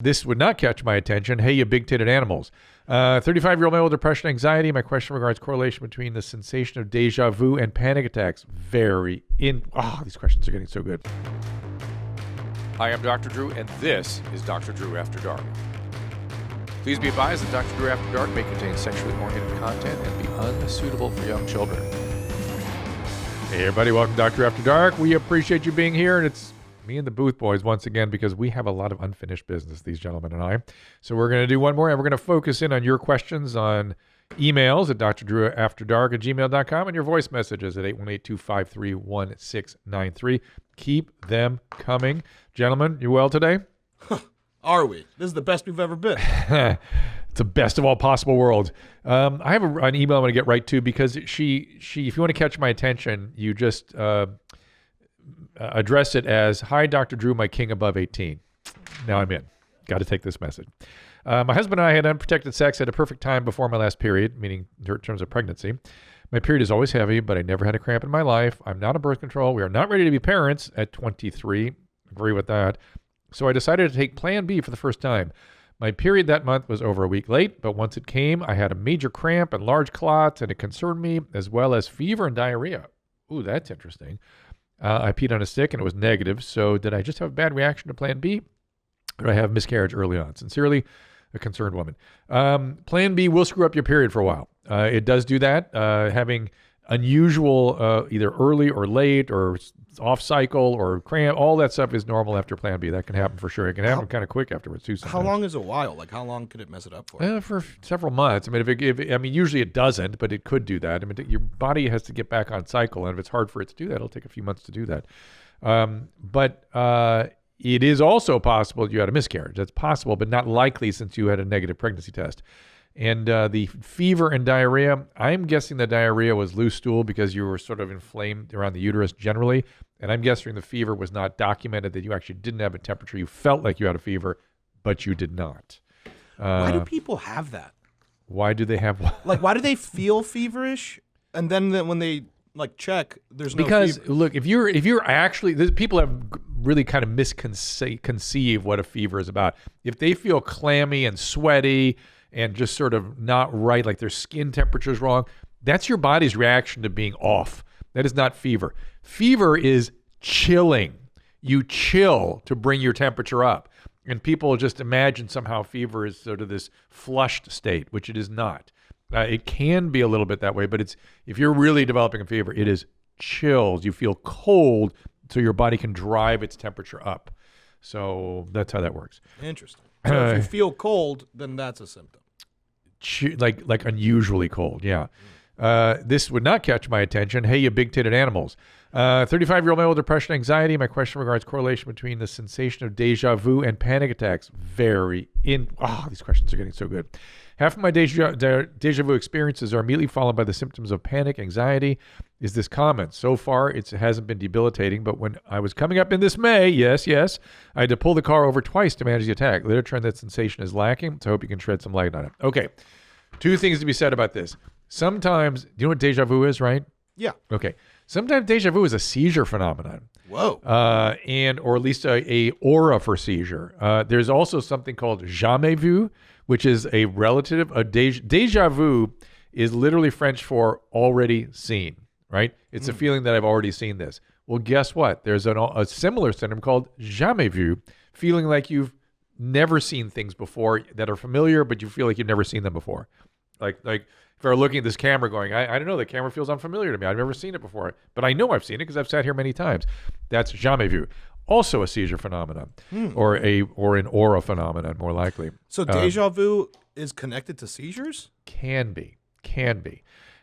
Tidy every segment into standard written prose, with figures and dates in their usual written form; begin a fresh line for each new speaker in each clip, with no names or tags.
This would not catch my attention. Hey, you big-titted animals. 35-year-old male with depression, anxiety. My question regards correlation between the sensation of deja vu and panic attacks. These questions are getting so good. Hi, I'm Dr. Drew, and this is Dr. Drew After Dark. Please be advised that Dr. Drew After Dark may contain sexually oriented content and be unsuitable for young children. Hey, everybody. Welcome to Dr. After Dark. We appreciate you being here, and it's me and the Booth Boys once again because we have a lot of unfinished business, these gentlemen and I. So we're going to do one more, and we're going to focus in on your questions on emails at drdrewafterdark@gmail.com and your voice messages at 818-253-1693. Keep them coming. Gentlemen, you well today?
Are we? This is the best we've ever been.
It's the best of all possible worlds. I have an email I'm going to get right to because she, if you want to catch my attention, you just address it as, "Hi, Dr. Drew, my king above 18. Now I'm in. Got to take this message. My husband and I had unprotected sex at a perfect time before my last period, meaning in terms of pregnancy. My period is always heavy, but I never had a cramp in my life. I'm not on birth control. We are not ready to be parents at 23. Agree with that. So I decided to take Plan B for the first time. My period that month was over a week late, but once it came, I had a major cramp and large clots, and it concerned me, as well as fever and diarrhea." Ooh, that's interesting. "I peed on a stick, and it was negative. So did I just have a bad reaction to Plan B? Or did I have miscarriage early on? Sincerely, a concerned woman." Plan B will screw up your period for a while. It does do that. Having unusual, either early or late or off cycle or cramp, all that stuff is normal after Plan B. That can happen for sure. It can happen kind of quick afterwards too. Sometimes.
How long is a while? Like, how long could it mess it up for?
For several months. I mean, usually it doesn't, but it could do that. I mean, your body has to get back on cycle, and if it's hard for it to do that, it'll take a few months to do that. But it is also possible you had a miscarriage. That's possible, but not likely since you had a negative pregnancy test. And the fever and diarrhea, I'm guessing the diarrhea was loose stool because you were sort of inflamed around the uterus generally. And I'm guessing the fever was not documented, that you actually didn't have a temperature. You felt like you had a fever, but you did not.
Why do people have that?
Why do they have what?
Like, why do they feel feverish? And then when they check, there's no
because
fever.
Look, if you're actually, people have really kind of misconceived what a fever is about. If they feel clammy and sweaty and just sort of not right, like their skin temperature is wrong, that's your body's reaction to being off. That is not fever. Fever is chilling. You chill to bring your temperature up. And people just imagine somehow fever is sort of this flushed state, which it is not. It can be a little bit that way, but if you're really developing a fever, it is chills. You feel cold, so your body can drive its temperature up. So that's how that works.
Interesting. So if you feel cold, then that's a symptom.
Like unusually cold, yeah. This would not catch my attention. Hey, you big-titted animals. 35-year-old male with depression, anxiety. My question regards correlation between the sensation of deja vu and panic attacks. These questions are getting so good. Half of my deja vu experiences are immediately followed by the symptoms of panic, anxiety. Is this common? So far, it hasn't been debilitating, but when I was coming up in this May, yes, I had to pull the car over twice to manage the attack. Literature on that sensation is lacking, so I hope you can shed some light on it. Okay, two things to be said about this. Sometimes, do you know what deja vu is, right?
Yeah.
Okay. Sometimes deja vu is a seizure phenomenon.
Whoa.
Or at least a aura for seizure. There's also something called jamais vu, which is a relative. Deja vu is literally French for already seen, right? It's a feeling that I've already seen this. Well, guess what? There's a similar syndrome called jamais vu, feeling like you've never seen things before that are familiar, but you feel like you've never seen them before. Like if I were looking at this camera going, I don't know, the camera feels unfamiliar to me. I've never seen it before, but I know I've seen it because I've sat here many times. That's jamais vu. Also a seizure phenomenon, or an aura phenomenon, more likely.
So deja vu is connected to seizures?
Can be.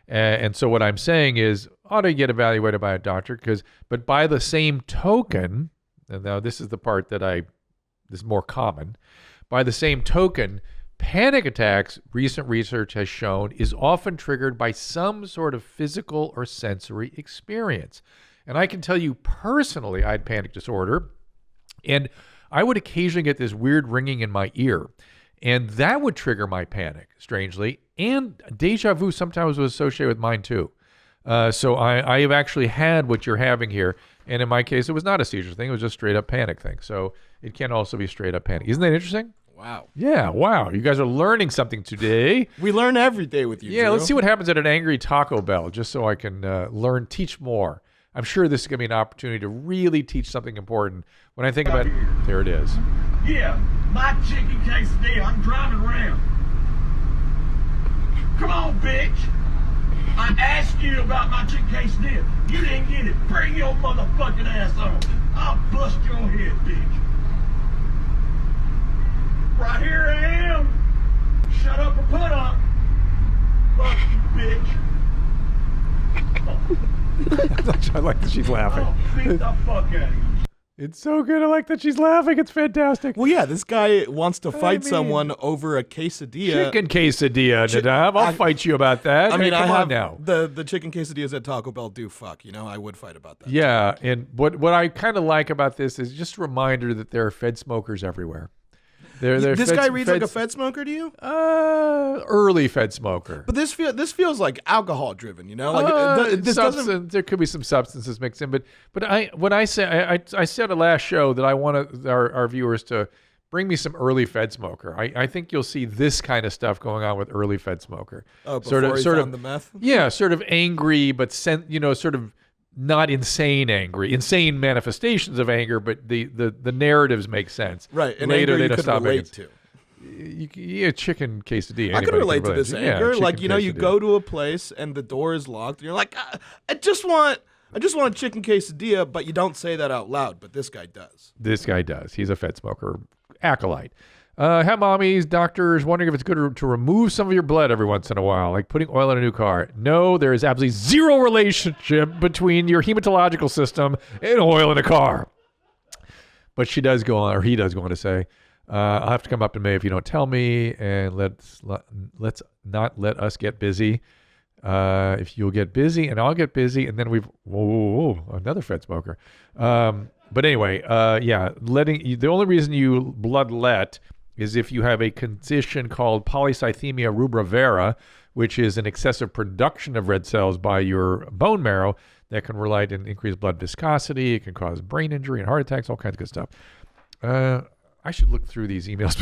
And so what I'm saying is, ought to get evaluated by a doctor, but by the same token, and now this is the part that this is more common, by the same token, panic attacks, recent research has shown, is often triggered by some sort of physical or sensory experience. And I can tell you personally, I had panic disorder, and I would occasionally get this weird ringing in my ear, and that would trigger my panic, strangely. And deja vu sometimes was associated with mine too. So I have actually had what you're having here, And in my case, it was not a seizure thing. It was just straight up panic thing. So it can also be straight up panic. Isn't that interesting?
Wow.
Yeah, wow. You guys are learning something today.
We learn every day with you,
Yeah,
Drew.
let's see what happens at an angry Taco Bell, just so I can teach more. I'm sure this is going to be an opportunity to really teach something important. When I think about there it is.
Yeah, my chicken quesadilla. I'm driving around. Come on, bitch. I asked you about my chicken quesadilla. You didn't get it. Bring your motherfucking ass on. I'll bust your head, bitch. Right here I am. Shut up or put up. Fuck you, bitch.
I like that she's laughing.
I'll beat the fuck out of you.
It's so good. I like that she's laughing. It's fantastic.
Well, yeah, this guy wants to fight someone over a quesadilla.
Chicken quesadilla, Nadav. I'll fight you about that.
I mean,
Hey, come
I
on
have
now.
the chicken quesadillas at Taco Bell do fuck. I would fight about that.
Yeah, and what I kind of like about this is just a reminder that there are Fed smokers everywhere.
This guy reads like a Fed smoker to you?
Early Fed smoker.
But this feels like alcohol driven, Like this doesn't.
There could be some substances mixed in, but I said at last show that I want our viewers to bring me some early Fed smoker. I think you'll see this kind of stuff going on with early Fed smoker.
Oh, before he found the meth?
Yeah, sort of angry, but sort of not insane angry, insane manifestations of anger, but the narratives make sense.
Right, and
later
anger
they
you
don't
could
stop
relate
making-
to.
Yeah, chicken quesadilla.
I could
Anybody
relate to this anger.
Yeah,
Like,
chicken
you
quesadilla.
go to a place and the door is locked, and you're like, I just want a chicken quesadilla, but you don't say that out loud. But this guy does.
This guy does. He's a Fed smoker acolyte. Have mommies, doctors wondering if it's good to remove some of your blood every once in a while, like putting oil in a new car. No, there is absolutely zero relationship between your hematological system and oil in a car. But she does go on, or he does go on to say, I'll have to come up to May if you don't tell me, and let's not let us get busy. If you'll get busy and I'll get busy, and then whoa, another Fed smoker. But anyway, the only reason you bloodlet is if you have a condition called polycythemia rubra vera, which is an excessive production of red cells by your bone marrow that can result in increased blood viscosity. It can cause brain injury and heart attacks, all kinds of good stuff. I should look through these emails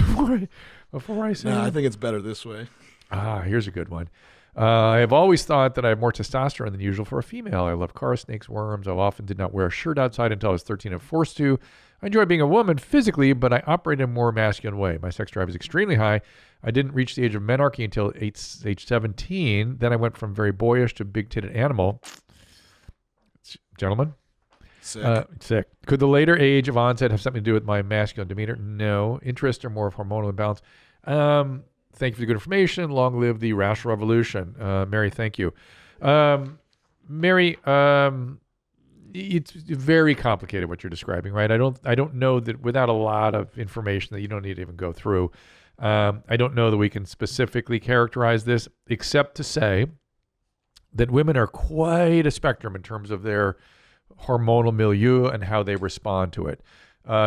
before I say
No,
them.
I think it's better this way.
Here's a good one. I have always thought that I have more testosterone than usual for a female. I love cars, snakes, worms. I often did not wear a shirt outside until I was 13 and forced to. I enjoy being a woman physically, but I operate in a more masculine way. My sex drive is extremely high. I didn't reach the age of menarche until age 17. Then I went from very boyish to big-titted animal. Gentlemen?
Sick.
Could the later age of onset have something to do with my masculine demeanor? No. Interests are more of hormonal imbalance. Thank you for the good information. Long live the rational revolution. Mary, thank you. Mary, it's very complicated what you're describing, right? I don't know that without a lot of information that you don't need to even go through. I don't know that we can specifically characterize this, except to say that women are quite a spectrum in terms of their hormonal milieu and how they respond to it.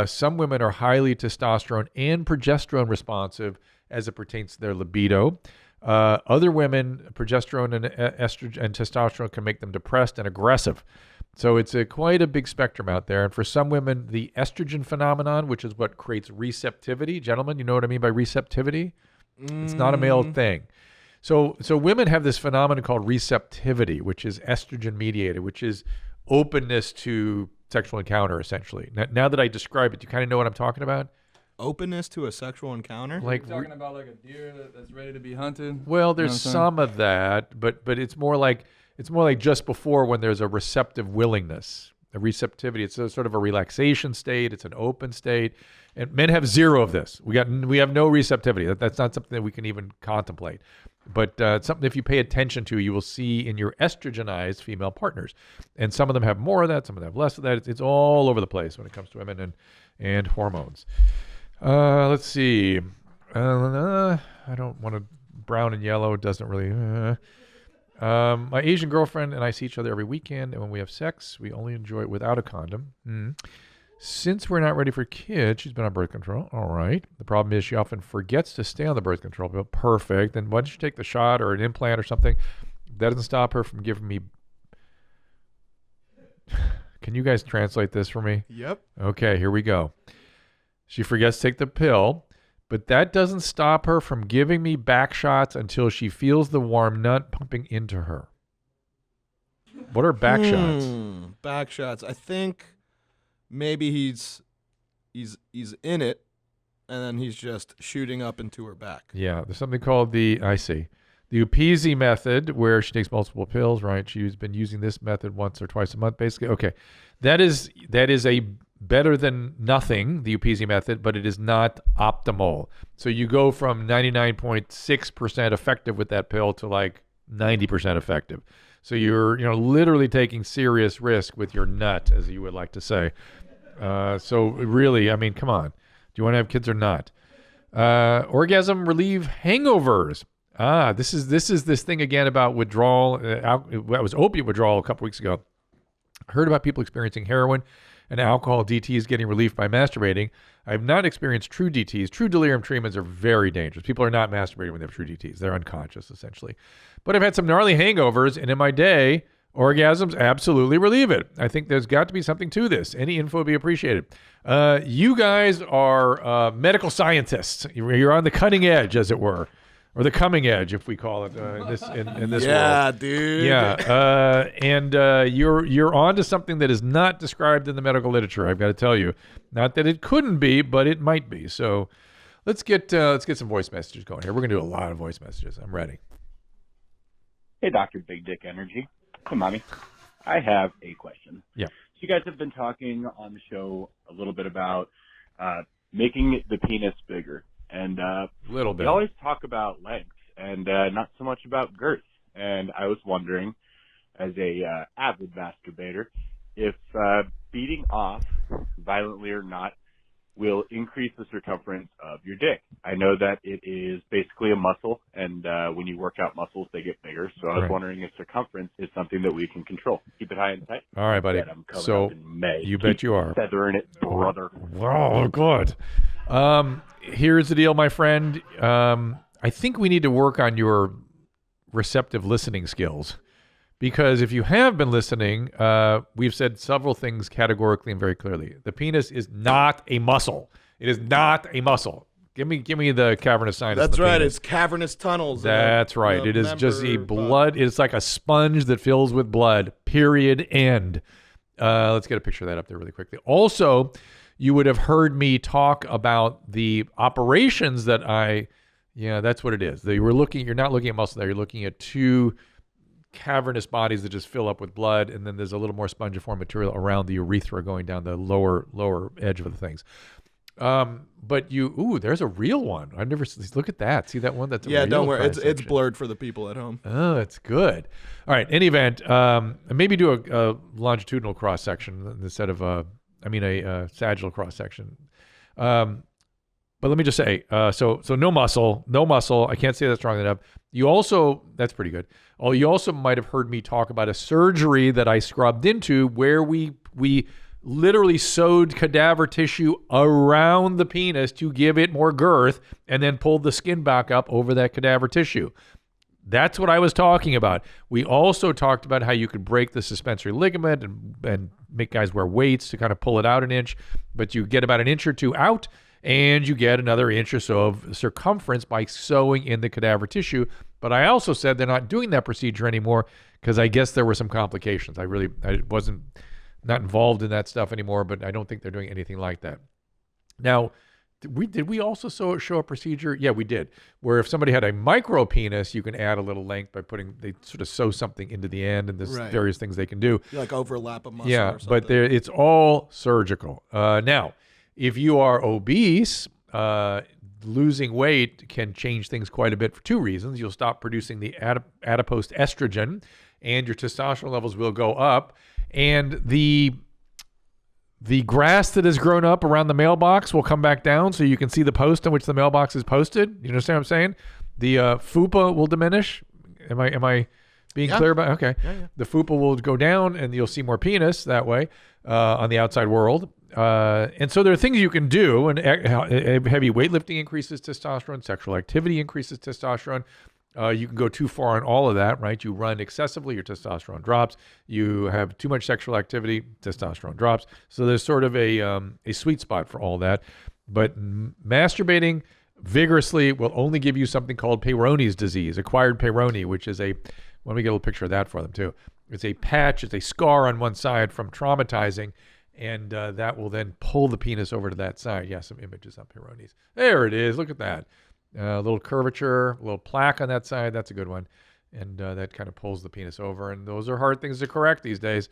Some women are highly testosterone and progesterone responsive as it pertains to their libido. Other women, progesterone and estrogen and testosterone can make them depressed and aggressive. So it's quite a big spectrum out there. And for some women, the estrogen phenomenon, which is what creates receptivity. Gentlemen, you know what I mean by receptivity? It's not a male thing. So women have this phenomenon called receptivity, which is estrogen mediated, which is openness to sexual encounter, essentially. Now that I describe it, do you kind of know what I'm talking about?
Openness to a sexual encounter?
Like
You're talking about like a deer that's ready to be hunted?
Well, there's
You know what I'm
some of that, but it's more like just before when there's a receptive willingness, a receptivity. It's a sort of a relaxation state. It's an open state, and men have zero of this. We have no receptivity. That's not something that we can even contemplate. But something if you pay attention to, you will see in your estrogenized female partners, and some of them have more of that, some of them have less of that. It's all over the place when it comes to women and hormones. Let's see. I don't want to. Brown and yellow doesn't really. My Asian girlfriend and I see each other every weekend, and when we have sex, we only enjoy it without a condom. Since we're not ready for kids, she's been on birth control. All right. The problem is she often forgets to stay on the birth control pill. Perfect. Then why don't you take the shot or an implant or something? That doesn't stop her from giving me. Can you guys translate this for me?
Yep.
Okay, here we go. She forgets to take the pill, but that doesn't stop her from giving me back shots until she feels the warm nut pumping into her. What are back shots?
Back shots. I think maybe he's in it, and then he's just shooting up into her back.
Yeah, there's something called the Upezi method, where she takes multiple pills, right? She's been using this method once or twice a month, basically. Okay, that is a better than nothing, the Upezi method, but it is not optimal. So you go from 99.6% effective with that pill to like 90% effective. So you're literally taking serious risk with your nut, as you would like to say. So really, I mean, come on. Do you want to have kids or not? Orgasm relieve hangovers. This is this thing again about withdrawal. That was opiate withdrawal a couple weeks ago. I heard about people experiencing heroin and alcohol DTs getting relief by masturbating. I have not experienced true DTs. True delirium treatments are very dangerous. People are not masturbating when they have true DTs. They're unconscious, essentially. But I've had some gnarly hangovers, and in my day, orgasms absolutely relieve it. I think there's got to be something to this. Any info would be appreciated. You guys are medical scientists. You're on the cutting edge, as it were. Or the coming edge, if we call it in this world.
Yeah, dude.
Yeah, and you're onto something that is not described in the medical literature. I've got to tell you, not that it couldn't be, but it might be. So let's get some voice messages going here. We're gonna do a lot of voice messages. I'm ready.
Hey, Dr. Big Dick Energy. Hey, Mommy. I have a question.
Yeah.
So you guys have been talking on the show a little bit about making the penis bigger. And
little bit.
we always talk about length and not so much about girth. And I was wondering, as a avid masturbator, if beating off, violently or not, will increase the circumference of your dick. I know that it is basically a muscle, and when you work out muscles, they get bigger. So I was wondering if circumference is something that we can control. Keep it high and tight.
All right, buddy.
I'm coming
So
up in May.
you bet you are.
Feathering it, brother.
Oh, good. Here's the deal, my friend. I think we need to work on your receptive listening skills, because if you have been listening, we've said several things categorically and very clearly. The penis is not a muscle. It is not a muscle. Give me the cavernous sinus.
That's right. It's cavernous tunnels.
That's right. It is just a blood. It's like a sponge that fills with blood. Period. End. Let's get a picture of that up there really quickly. Also, you would have heard me talk about the operations that that's what it is. You're not looking at muscle there. You're looking at two cavernous bodies that just fill up with blood, and then there's a little more spongiform material around the urethra going down the lower edge of the things. But there's a real one. I've never look at that. See that one? That's a real
don't worry. It's
section.
blurred for the people at home.
Oh, that's good. All right. In any event, maybe do a longitudinal cross section instead of a sagittal cross section. But let me just say, so no muscle. I can't say that strongly enough. That's pretty good. Oh, you also might have heard me talk about a surgery that I scrubbed into where we literally sewed cadaver tissue around the penis to give it more girth and then pulled the skin back up over that cadaver tissue. That's what I was talking about. We also talked about how you could break the suspensory ligament and make guys wear weights to kind of pull it out an inch, but you get about an inch or two out, and you get another inch or so of circumference by sewing in the cadaver tissue. But I also said they're not doing that procedure anymore because I guess there were some complications. I wasn't not involved in that stuff anymore, but I don't think they're doing anything like that. Now, did we also show a procedure? Yeah, we did. Where if somebody had a micro penis, you can add a little length by they sort of sew something into the end, and there's various things they can do.
You like overlap a muscle or something.
But it's all surgical. Now, if you are obese, losing weight can change things quite a bit for two reasons. You'll stop producing the adipose estrogen, and your testosterone levels will go up. And the grass that has grown up around the mailbox will come back down, so you can see the post on which the mailbox is posted. You understand what I'm saying? The fupa will diminish. Am I being clear about? Okay.
Yeah.
The fupa will go down, and you'll see more penis that way on the outside world. And so there are things you can do, and heavy weightlifting increases testosterone, sexual activity increases testosterone. You can go too far on all of that, right? You run excessively, your testosterone drops. You have too much sexual activity, testosterone drops. So there's sort of a sweet spot for all that. But masturbating vigorously will only give you something called Peyronie's disease, acquired Peyronie, which is let me get a little picture of that for them too. It's a patch, it's a scar on one side from traumatizing, and that will then pull the penis over to that side. Yeah, some images on Peyronie's. There it is. Look at that. A little curvature, a little plaque on that side. That's a good one. And that kind of pulls the penis over. And those are hard things to correct these days.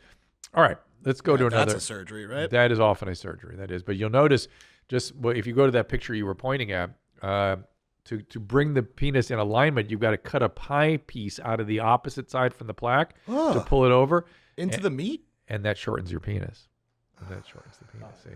All right, let's go to another.
That's a surgery, right?
That is often a surgery, that is. But you'll notice, if you go to that picture you were pointing at, to bring the penis in alignment, you've got to cut a pie piece out of the opposite side from the plaque to pull it over.
Into the meat?
And that shortens your penis. That shortens the penis, see?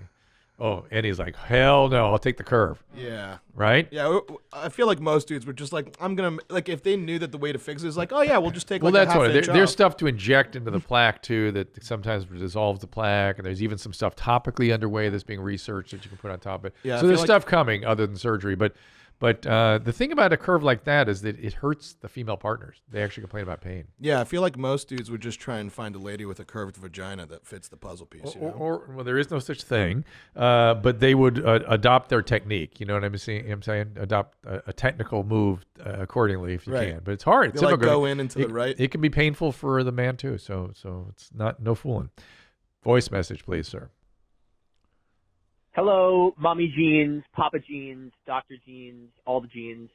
Oh, and he's like, hell no, I'll take the curve.
Yeah.
Right?
Yeah, I feel like most dudes were just like, I'm going to, like, if they knew that the way to fix it is like, oh, yeah, we'll just take
that's
a half inch
there's
off.
stuff to inject into the plaque, too, that sometimes dissolves the plaque, and there's even some stuff topically underway that's being researched that you can put on top of it.
Yeah,
so there's stuff coming other than surgery, but the thing about a curve like that is that it hurts the female partners. They actually complain about pain.
Yeah, I feel like most dudes would just try and find a lady with a curved vagina that fits the puzzle piece.
Well, there is no such thing, but they would adopt their technique. You know what I'm saying? Adopt a technical move accordingly if you can. But it's hard. It's difficult.
Go into the right.
It can be painful for the man too. So it's no fooling. Voice message, please, sir.
Hello, Mommy Jeans, Papa Jeans, Dr. Jeans, all the jeans.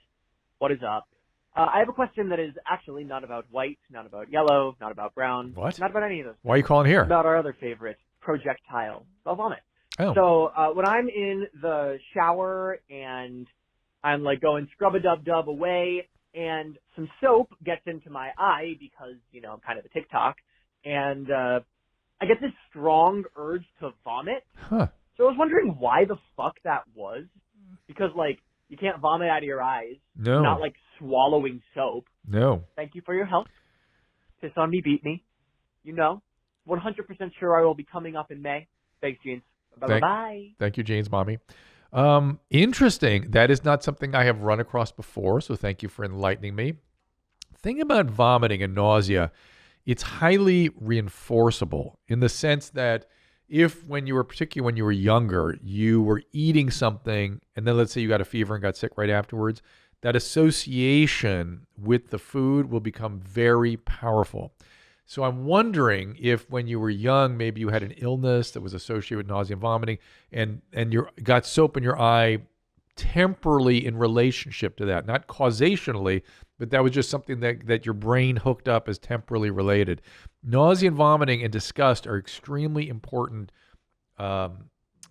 What is up? I have a question that is actually not about white, not about yellow, not about brown.
What?
Not about any of those.
Why are you calling here?
About our other favorite, projectile, vomit.
Oh.
So when I'm in the shower and I'm like going scrub-a-dub-dub away and some soap gets into my eye because, I'm kind of a TikTok, and I get this strong urge to vomit.
Huh.
So I was wondering why the fuck that was. Because, you can't vomit out of your eyes.
No.
Not like swallowing soap.
No.
Thank you for your help. Piss on me, beat me. 100% sure I will be coming up in May. Thanks, Jeans. Bye-bye.
Thank you, Jane's mommy. Interesting. That is not something I have run across before, so thank you for enlightening me. Thing about vomiting and nausea, it's highly reinforceable in the sense that particularly when you were younger, you were eating something, and then let's say you got a fever and got sick right afterwards, that association with the food will become very powerful. So I'm wondering if when you were young, maybe you had an illness that was associated with nausea and vomiting, and you got soap in your eye temporally in relationship to that, not causationally, but that was just something that your brain hooked up as temporally related. Nausea and vomiting and disgust are extremely important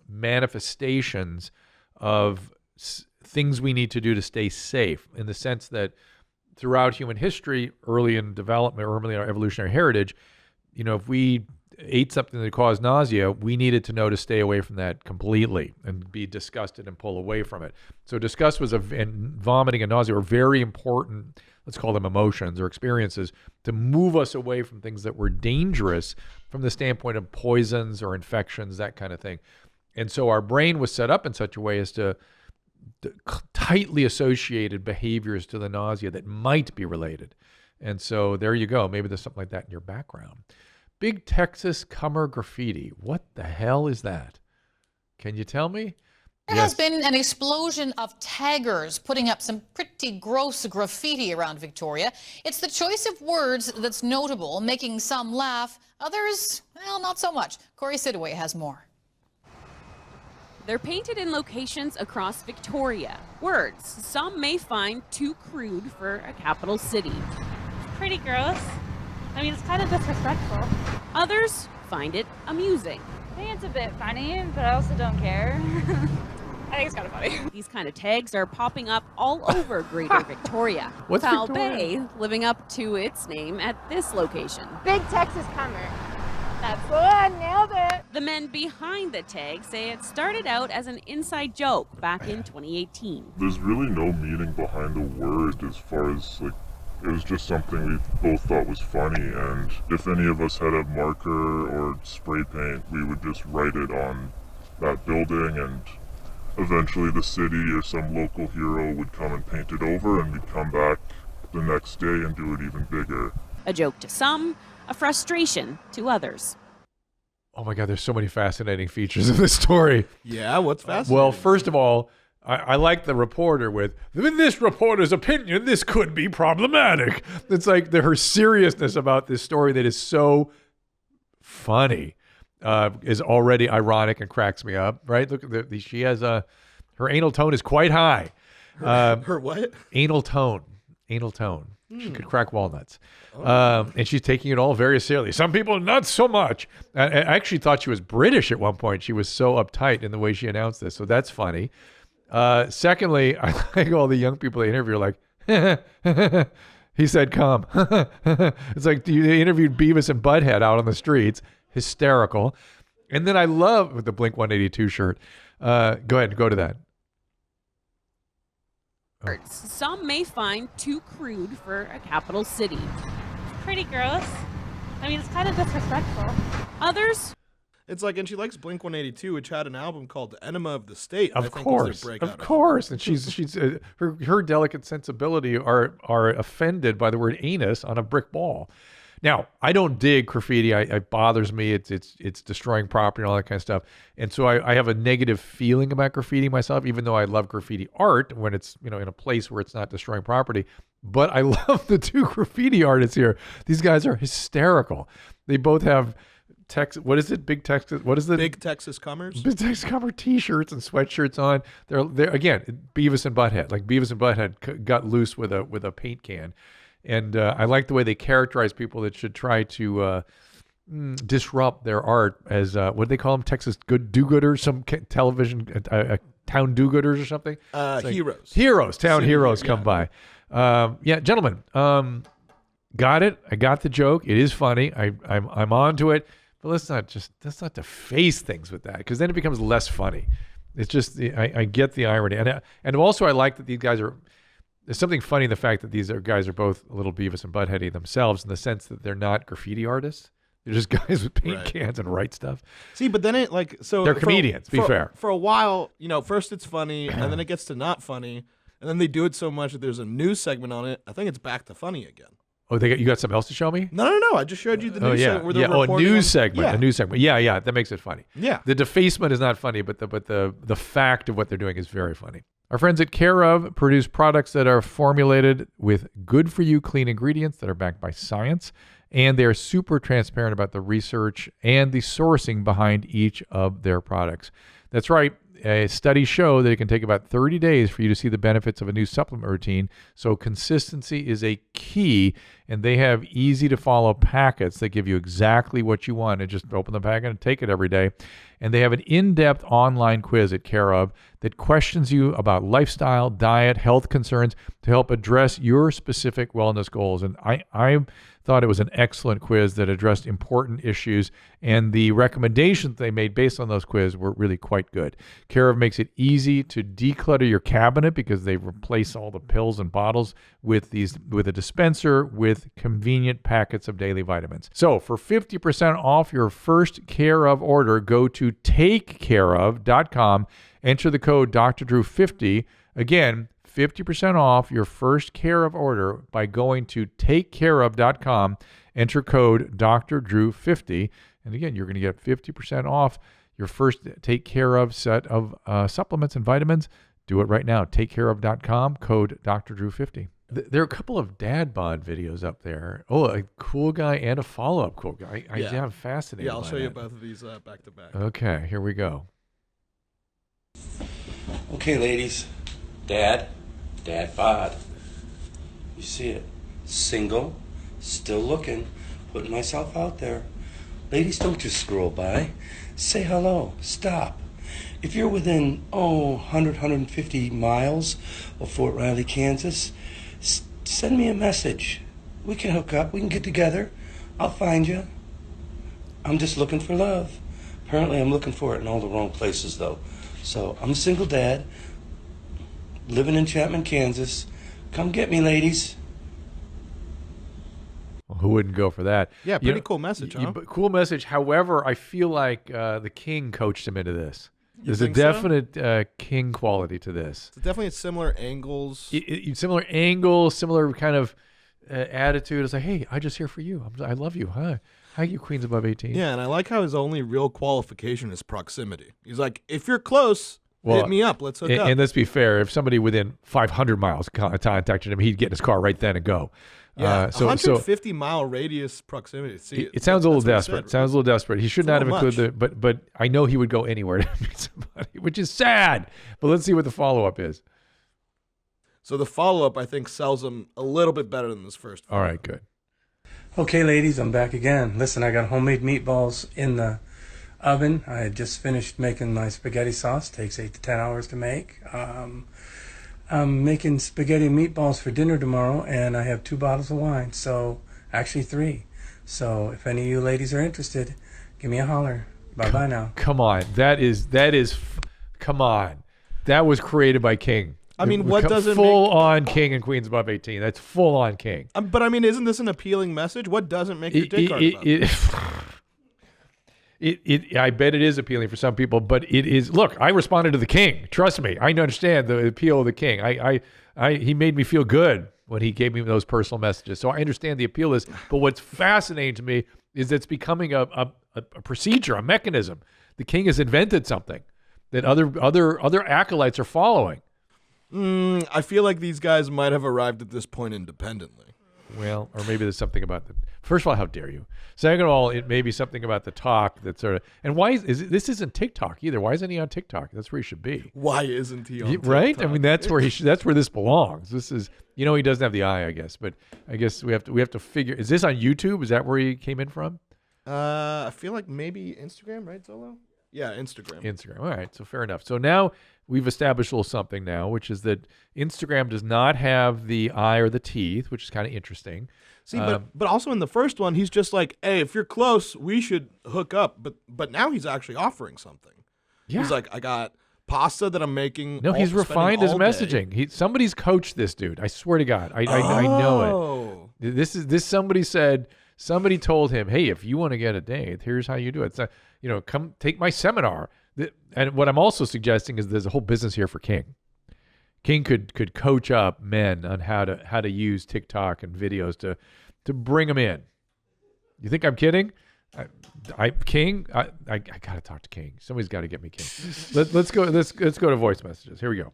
manifestations of things we need to do to stay safe, in the sense that throughout human history, early in development, or early in our evolutionary heritage, if we ate something that caused nausea, we needed to know to stay away from that completely and be disgusted and pull away from it. So disgust and vomiting and nausea are very important, let's call them emotions or experiences, to move us away from things that were dangerous from the standpoint of poisons or infections, that kind of thing. And so our brain was set up in such a way as to tightly associated behaviors to the nausea that might be related. And so there you go. Maybe there's something like that in your background. Big Texas Cummer Graffiti. What the hell is that? Can you tell me?
There has been an explosion of taggers putting up some pretty gross graffiti around Victoria. It's the choice of words that's notable, making some laugh, others, well, not so much. Corey Sidaway has more.
They're painted in locations across Victoria. Words some may find too crude for a capital city.
Pretty gross. I mean, it's kind of disrespectful.
Others find it amusing.
I think it's a bit funny, but I also don't care. I think it's kind of funny.
These kind of tags are popping up all over Greater Victoria.
What's
Foul
Victoria?
Bay living up to its name at this location.
Big Texas Cummer. That's the one. Nailed it.
The men behind the tag say it started out as an inside joke back in 2018.
There's really no meaning behind the word, as far as it was just something we both thought was funny, and if any of us had a marker or spray paint, we would just write it on that building, and eventually the city or some local hero would come and paint it over, and we'd come back the next day and do it even bigger.
A joke to some, a frustration to others.
Oh my God, there's so many fascinating features of this story.
Yeah, what's fascinating?
Well, first of all, I like the reporter with, in this reporter's opinion, this could be problematic. It's like her seriousness about this story that is so funny is already ironic and cracks me up, right? Look, she has her anal tone is quite high.
Her what?
Anal tone. She could crack walnuts. And she's taking it all very seriously. Some people, not so much. I actually thought she was British at one point. She was so uptight in the way she announced this. So that's funny. Secondly, I like all the young people they interview are like, he said, come. It's like they interviewed Beavis and Butthead out on the streets. Hysterical. And then I love, with the Blink 182 shirt. Go ahead, go to that.
Some may find too crude for a capital city.
Pretty gross. I mean, it's kind of disrespectful.
Others.
It's like, and she likes Blink 182, which had an album called Enema of the State.
Of course. And she's her delicate sensibility are offended by the word anus on a brick wall. Now, I don't dig graffiti. It bothers me. It's destroying property and all that kind of stuff. And so I have a negative feeling about graffiti myself, even though I love graffiti art when it's, in a place where it's not destroying property. But I love the two graffiti artists here. These guys are hysterical. They both have what is it? Big Texas. What is it?
Big Texas Commerce.
Big Texas Commerce T-shirts and sweatshirts on. They're again Beavis and Butthead. Like Beavis and Butthead got loose with a paint can, and I like the way they characterize people that should try to disrupt their art as what do they call them? Texas do-gooders, some television town do-gooders or something.
Heroes.
Town heroes come by. Gentlemen. Got it. I got the joke. It is funny. I'm on to it. But let's not deface things with that, because then it becomes less funny. It's just I get the irony, and also I like that these guys are. There's something funny in the fact that these guys are both a little Beavis and Buttheady themselves, in the sense that they're not graffiti artists. They're just guys with paint cans and write stuff.
See, but then
they're comedians. Be fair.
For a while, first it's funny, and then it gets to not funny, and then they do it so much that there's a news segment on it. I think it's back to funny again.
Oh, you got something else to show me?
No. I just showed you the news segment. Where
a news segment.
Yeah.
A news segment. Yeah. That makes it funny.
Yeah.
The defacement is not funny, but the fact of what they're doing is very funny. Our friends at Care Of produce products that are formulated with good-for-you clean ingredients that are backed by science, and they are super transparent about the research and the sourcing behind each of their products. That's right. Studies show that it can take about 30 days for you to see the benefits of a new supplement routine. So consistency is a key, and they have easy-to-follow packets that give you exactly what you want, and just open the packet and take it every day. And they have an in-depth online quiz at Care Of that questions you about lifestyle, diet, health concerns to help address your specific wellness goals. And I thought it was an excellent quiz that addressed important issues, and the recommendations they made based on those quiz were really quite good. Care Of makes it easy to declutter your cabinet because they replace all the pills and bottles with a dispenser with convenient packets of daily vitamins. So for 50% off your first Care Of order, go to takecareof.com, enter the code Dr. Drew 50. Again, 50% off your first Care Of order by going to takecareof.com, enter code Dr. Drew 50. And again, you're going to get 50% off your first Take Care Of set of supplements and vitamins. Do it right now. Takecareof.com, code Dr. Drew 50. There are a couple of dad bod videos up there. Oh, a cool guy and a follow-up cool guy. I'm fascinated.
Yeah, I'll show you both of these back to back.
Okay, here we go.
Okay, ladies. Dad bod. You see it. Single, still looking, putting myself out there. Ladies, don't just scroll by. Say hello. Stop. If you're within, 100, 150 miles of Fort Riley, Kansas, send me a message. We can hook up. We can get together. I'll find you. I'm just looking for love. Apparently, I'm looking for it in all the wrong places, though. So, I'm a single dad, living in Chapman, Kansas. Come get me, ladies.
Well, who wouldn't go for that?
Yeah, pretty cool message, huh?
Cool message. However, I feel like the King coached him into this. There's a
think so?
Definite King quality to this.
It's definitely similar angles.
Similar angles, similar kind of attitude. It's like, hey, I'm just here for you. I love you. Hi, you queens above 18.
Yeah, and I like how his only real qualification is proximity. He's like, if you're close,
Well,
hit me up. Let's hook up.
And let's be fair. If somebody within 500 miles contacted him, he'd get in his car right then and go.
Yeah, 150-mile radius proximity. See,
it sounds a little desperate.
Said,
sounds a little desperate. He should not have included but I know he would go anywhere to meet somebody, which is sad. But let's see what the follow-up is.
So the follow-up, I think, sells him a little bit better than this first.
All right, good.
Okay, ladies, I'm back again. Listen, I got homemade meatballs in the oven. I had just finished making my spaghetti sauce. Takes 8 to 10 hours to make. I'm making spaghetti and meatballs for dinner tomorrow, and I have 2 bottles of wine. So, actually 3. So, if any of you ladies are interested, give me a holler. Bye-bye now.
Come on. Come on. That was created by King.
I mean, what doesn't
full on King and Queens above 18. That's full on King.
But I mean, isn't this an appealing message? What doesn't make your dick hard about
it? I bet it is appealing for some people, but it is. Look, I responded to the King. Trust me, I understand the appeal of the King. He made me feel good when he gave me those personal messages. So I understand the appeal is. But what's fascinating to me is it's becoming a procedure, a mechanism. The King has invented something that other acolytes are following.
I feel like these guys might have arrived at this point independently.
Well, or maybe there's something about the. First of all, how dare you? Second of all, it may be something about the talk that sort of. And why this isn't TikTok either? Why isn't he on TikTok? That's where he should be.
Why isn't he on TikTok?
Right? I mean, that's where that's where this belongs. This is, he doesn't have the eye, I guess. But I guess we have to figure. Is this on YouTube? Is that where he came in from?
I feel like maybe Instagram, right, Zolo? Yeah, Instagram.
All right, so fair enough. So now we've established a little something now, which is that Instagram does not have the eye or the teeth, which is kind of interesting.
See, but also in the first one, he's just like, hey, if you're close, we should hook up. But now he's actually offering something. Yeah. He's like, I got pasta that I'm making.
No, he's refined his messaging. Somebody's coached this dude. I swear to God. I know it. Somebody told him, hey, if you want to get a date, here's how you do it. So, come take my seminar. And what I'm also suggesting is there's a whole business here for King. King could coach up men on how to use TikTok and videos to bring them in. You think I'm kidding? King, I gotta talk to King. Somebody's got to get me King. Let's go to voice messages. Here we go.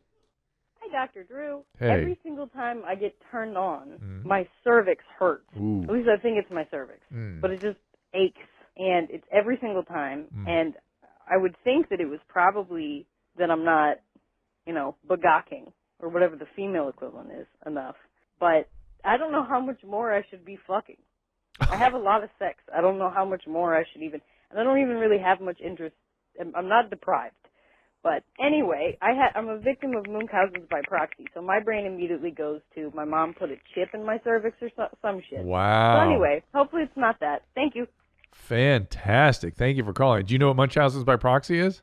Hi, Dr. Drew.
Hey.
Every single time I get turned on, my cervix hurts.
Ooh.
At least I think it's my cervix, but it just aches, and it's every single time. And I would think that it was probably that I'm not, bagocking or whatever the female equivalent is enough. But I don't know how much more I should be fucking. I have a lot of sex. I don't know how much more I should even, and I don't even really have much interest. I'm not deprived. But anyway, I'm a victim of Munchausen's by proxy, so my brain immediately goes to my mom put a chip in my cervix or some shit.
Wow.
So anyway, hopefully it's not that. Thank you.
Fantastic. Thank you for calling. Do you know what Munchausen's by proxy is?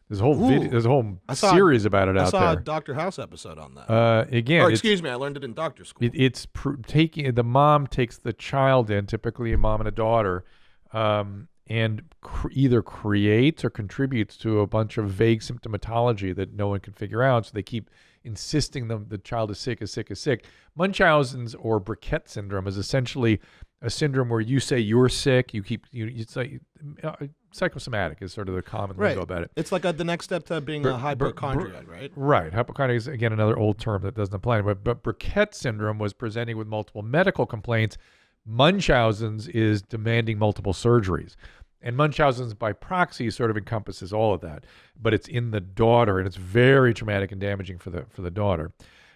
There's a whole video. There's a whole series about it out there.
I saw a Dr. House episode on that. Excuse me, I learned it in doctor school.
It's taking the mom takes the child in, typically a mom and a daughter, and either creates or contributes to a bunch of vague symptomatology that no one can figure out. So they keep insisting the child is sick, is sick, is sick. Munchausen's or Briquette Syndrome is essentially a syndrome where you say you're sick. You say psychosomatic is sort of the common lingo about it.
It's like the next step to being a hypochondriac, right?
Right. Hypochondriac is, again, another old term that doesn't apply. But Briquette Syndrome was presenting with multiple medical complaints. Munchausen's is demanding multiple surgeries. And Munchausen's by proxy sort of encompasses all of that. But it's in the daughter, and it's very traumatic and damaging for the daughter.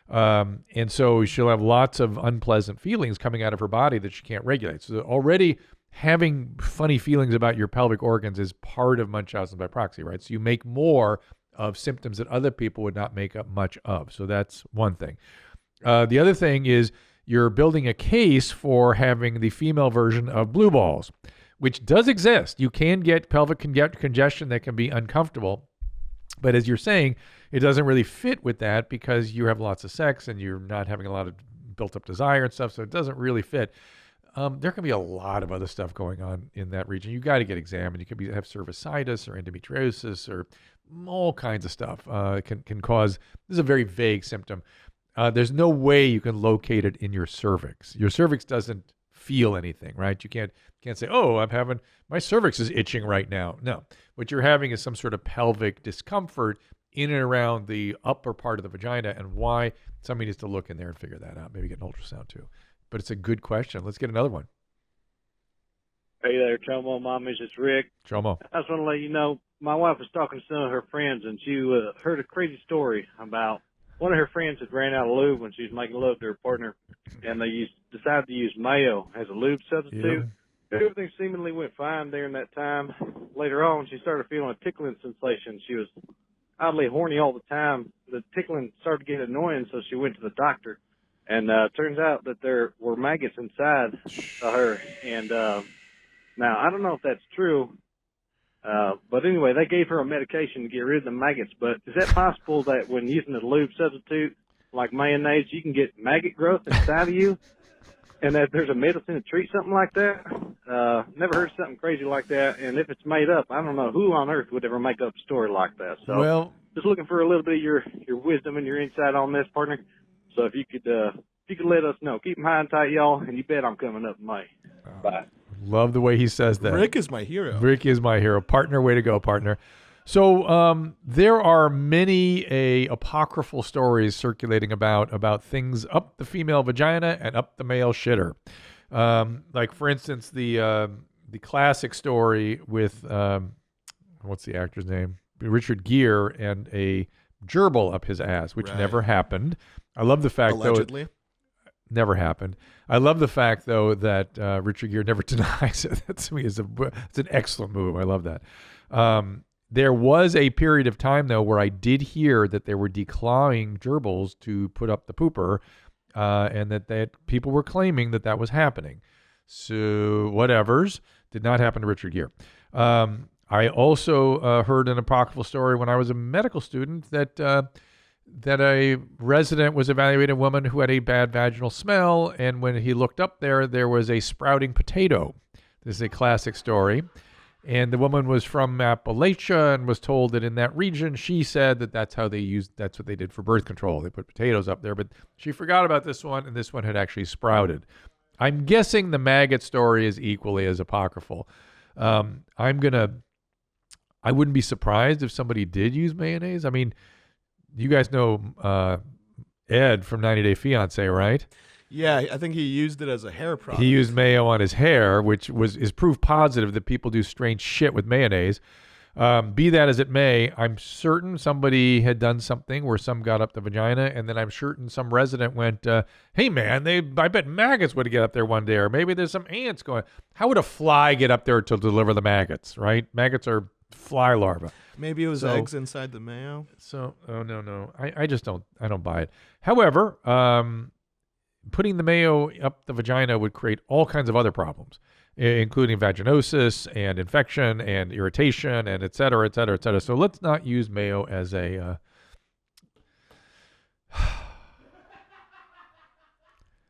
And so she'll have lots of unpleasant feelings coming out of her body that she can't regulate. So already having funny feelings about your pelvic organs is part of Munchausen by proxy, right? So you make more of symptoms that other people would not make up much of. So that's one thing. The other thing is you're building a case for having the female version of blue balls, which does exist. You can get pelvic congestion that can be uncomfortable. But as you're saying, it doesn't really fit with that because you have lots of sex and you're not having a lot of built up desire and stuff. So it doesn't really fit. There can be a lot of other stuff going on in that region. You got to get examined. You could have cervicitis or endometriosis or all kinds of stuff. Can cause. This is a very vague symptom. There's no way you can locate it in your cervix. Your cervix doesn't feel anything, right? You can't say, oh, my cervix is itching right now. No, what you're having is some sort of pelvic discomfort in and around the upper part of the vagina and why. Somebody needs to look in there and figure that out. Maybe get an ultrasound too. But it's a good question. Let's get another one.
Hey there, Chomo Mommies. It's Rick.
Chomo.
I just want to let you know, my wife was talking to some of her friends, and she heard a crazy story about one of her friends had ran out of lube when she was making love to her partner, and they decided to use mayo as a lube substitute. Yeah. Everything seemingly went fine during that time. Later on, she started feeling a tickling sensation. She was oddly horny all the time. The tickling started to get annoying, so she went to the doctor. And turns out that there were maggots inside of her. And now, I don't know if that's true, but anyway, they gave her a medication to get rid of the maggots. But is that possible that when using a lube substitute like mayonnaise, you can get maggot growth inside of you? And that there's a medicine to treat something like that? Never heard something crazy like that. And if it's made up, I don't know who on earth would ever make up a story like that. So
well,
just looking for a little bit of your wisdom and your insight on this, partner. So if you could let us know. Keep them high and tight, y'all, and you bet I'm coming up in May. Bye.
Love the way he says that.
Rick is my hero.
Rick is my hero. Partner, way to go, partner. So there are many apocryphal stories circulating about things up the female vagina and up the male shitter. Like, for instance, the classic story with, what's the actor's name? Richard Gere and a gerbil up his ass, which never happened. I love the fact,
allegedly.
Though, never happened. I love the fact, though, that Richard Gere never denies it. That to me is it's an excellent move. I love that. There was a period of time, though, where I did hear that they were declawing gerbils to put up the pooper, and that people were claiming that was happening. So whatevers. Did not happen to Richard Gere. I also heard an apocryphal story when I was a medical student that a resident was evaluating a woman who had a bad vaginal smell, and when he looked up there was a sprouting potato. This is a classic story. And the woman was from Appalachia and was told that in that region, she said that's what they did for birth control. They put potatoes up there, but she forgot about this one, and this one had actually sprouted. I'm guessing the maggot story is equally as apocryphal. I wouldn't be surprised if somebody did use mayonnaise. I mean, you guys know Ed from 90 Day Fiancé, right?
Yeah, I think he used it as a hair product.
He used mayo on his hair, which is proof positive that people do strange shit with mayonnaise. Be that as it may, I'm certain somebody had done something where some got up the vagina, and then I'm certain some resident went, hey man, I bet maggots would get up there one day, or maybe there's some ants going. How would a fly get up there to deliver the maggots, right? Maggots are fly larvae.
Maybe it was eggs inside the mayo.
So, no. I just don't buy it. However, putting the mayo up the vagina would create all kinds of other problems, including vaginosis and infection and irritation and et cetera, et cetera, et cetera. So let's not use mayo as a...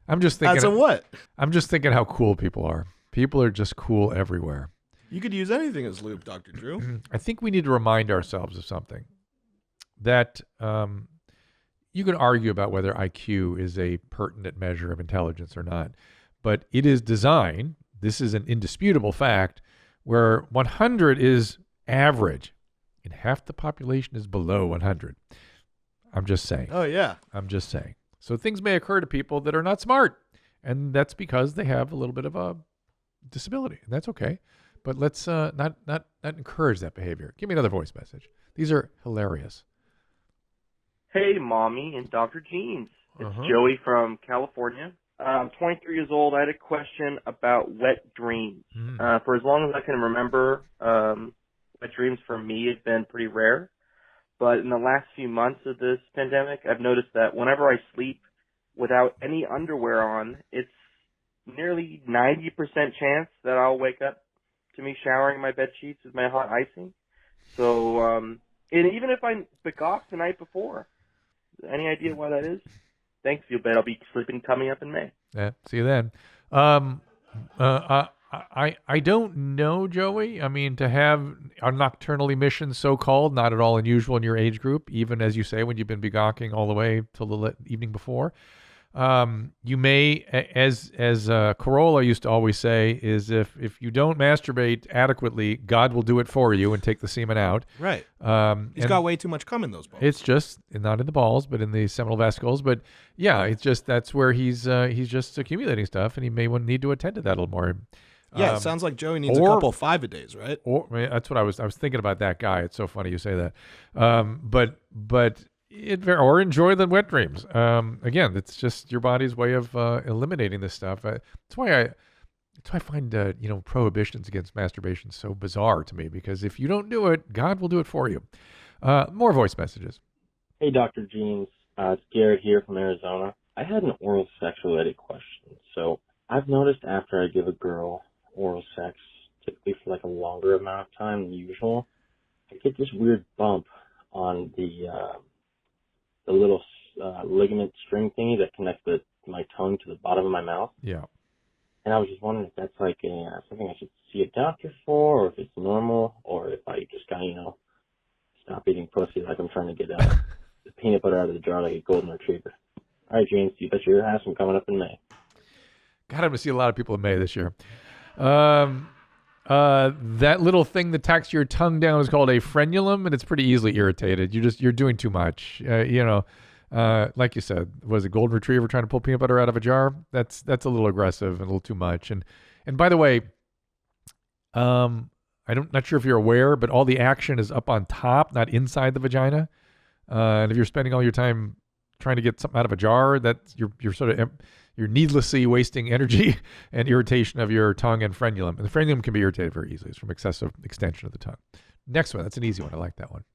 I'm just thinking...
As a what?
I'm just thinking how cool people are. People are just cool everywhere.
You could use anything as lube, Dr. Drew.
I think we need to remind ourselves of something. That... you can argue about whether IQ is a pertinent measure of intelligence or not, but it is designed, this is an indisputable fact, where 100 is average and half the population is below 100. I'm just saying.
Oh, yeah.
I'm just saying. So things may occur to people that are not smart, and that's because they have a little bit of a disability, and that's okay. But let's not encourage that behavior. Give me another voice message. These are hilarious.
Hey, Mommy and Dr. Jeans. It's Joey from California. I'm 23 years old. I had a question about wet dreams. For as long as I can remember, wet dreams for me have been pretty rare. But in the last few months of this pandemic, I've noticed that whenever I sleep without any underwear on, it's nearly 90% chance that I'll wake up to me showering my bed sheets with my hot icing. So, and even if I begock the night before, any idea why that is? Thanks, you bet I'll be sleeping tummy up in May.
Yeah, see you then. I don't know, Joey. I mean, to have a nocturnal emission, so-called, not at all unusual in your age group, even as you say, when you've been begocking all the way till the evening before. You may, as Corolla used to always say, is if you don't masturbate adequately, God will do it for you and take the semen out.
Right. He's
And
got way too much cum in those balls.
it's just not in the balls, but in the seminal vesicles. But yeah, it's just that's where he's just accumulating stuff, and he may need to attend to that a little more.
Yeah, it sounds like Joey needs a couple 5-a-days, right?
Or I mean, that's what I was thinking about that guy. It's so funny you say that. Or enjoy the wet dreams. Again, it's just your body's way of eliminating this stuff. That's why I find prohibitions against masturbation so bizarre to me, because if you don't do it, God will do it for you. More voice messages.
Hey, Dr. Jeans. It's Garrett here from Arizona. I had an oral sex related question. So I've noticed after I give a girl oral sex, typically for like a longer amount of time than usual, I get this weird bump on the little ligament string thingy that connects my tongue to the bottom of my mouth.
Yeah.
And I was just wondering if that's like something I should see a doctor for, or if it's normal, or if I just gotta, stop eating pussy like I'm trying to get the peanut butter out of the jar like a golden retriever. All right, James, you bet your ass I'm coming up in May.
God, I'm going to see a lot of people in May this year. That little thing that tacks your tongue down is called a frenulum, and it's pretty easily irritated. You're doing too much. Like you said, was a golden retriever trying to pull peanut butter out of a jar? That's a little aggressive and a little too much. And by the way, not sure if you're aware, but all the action is up on top, not inside the vagina. And if you're spending all your time trying to get something out of a jar, that's you're needlessly wasting energy and irritation of your tongue and frenulum. And the frenulum can be irritated very easily. It's from excessive extension of the tongue. Next one. That's an easy one. I like that one.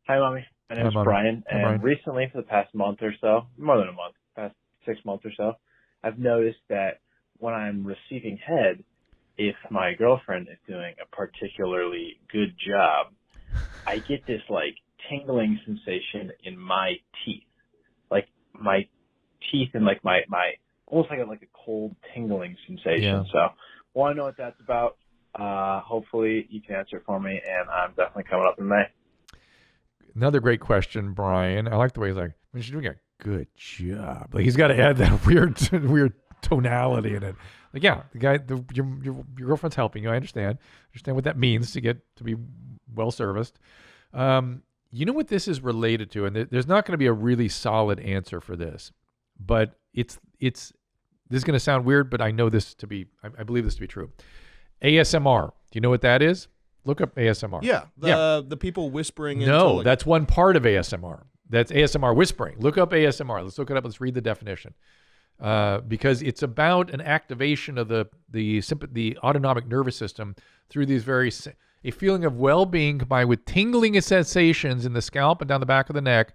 Hi, Mommy. My name is Brian.
Hi, Brian.
Recently, for the past month or so, more than a month, past 6 months or so, I've noticed that when I'm receiving head, if my girlfriend is doing a particularly good job, I get this, tingling sensation in my teeth. Like, my teeth and, my almost like a cold tingling sensation.
Yeah.
So, want to know what that's about. Hopefully, you can answer it for me, and I'm definitely coming up in May.
Another great question, Brian. I like the way he's like, she's doing a good job. Like, he's got to add that weird tonality in it. Like, yeah, the guy, your girlfriend's helping you. I understand what that means to be well serviced. You know what this is related to, and there's not going to be a really solid answer for this, but this is going to sound weird, but I know this to be, I believe this to be true. ASMR. Do you know what that is? Look up ASMR.
Yeah, the people whispering.
No, that's one part of ASMR. That's ASMR whispering. Look up ASMR. Let's look it up. Let's read the definition. Because it's about an activation of the autonomic nervous system through these a feeling of well-being combined with tingling sensations in the scalp and down the back of the neck,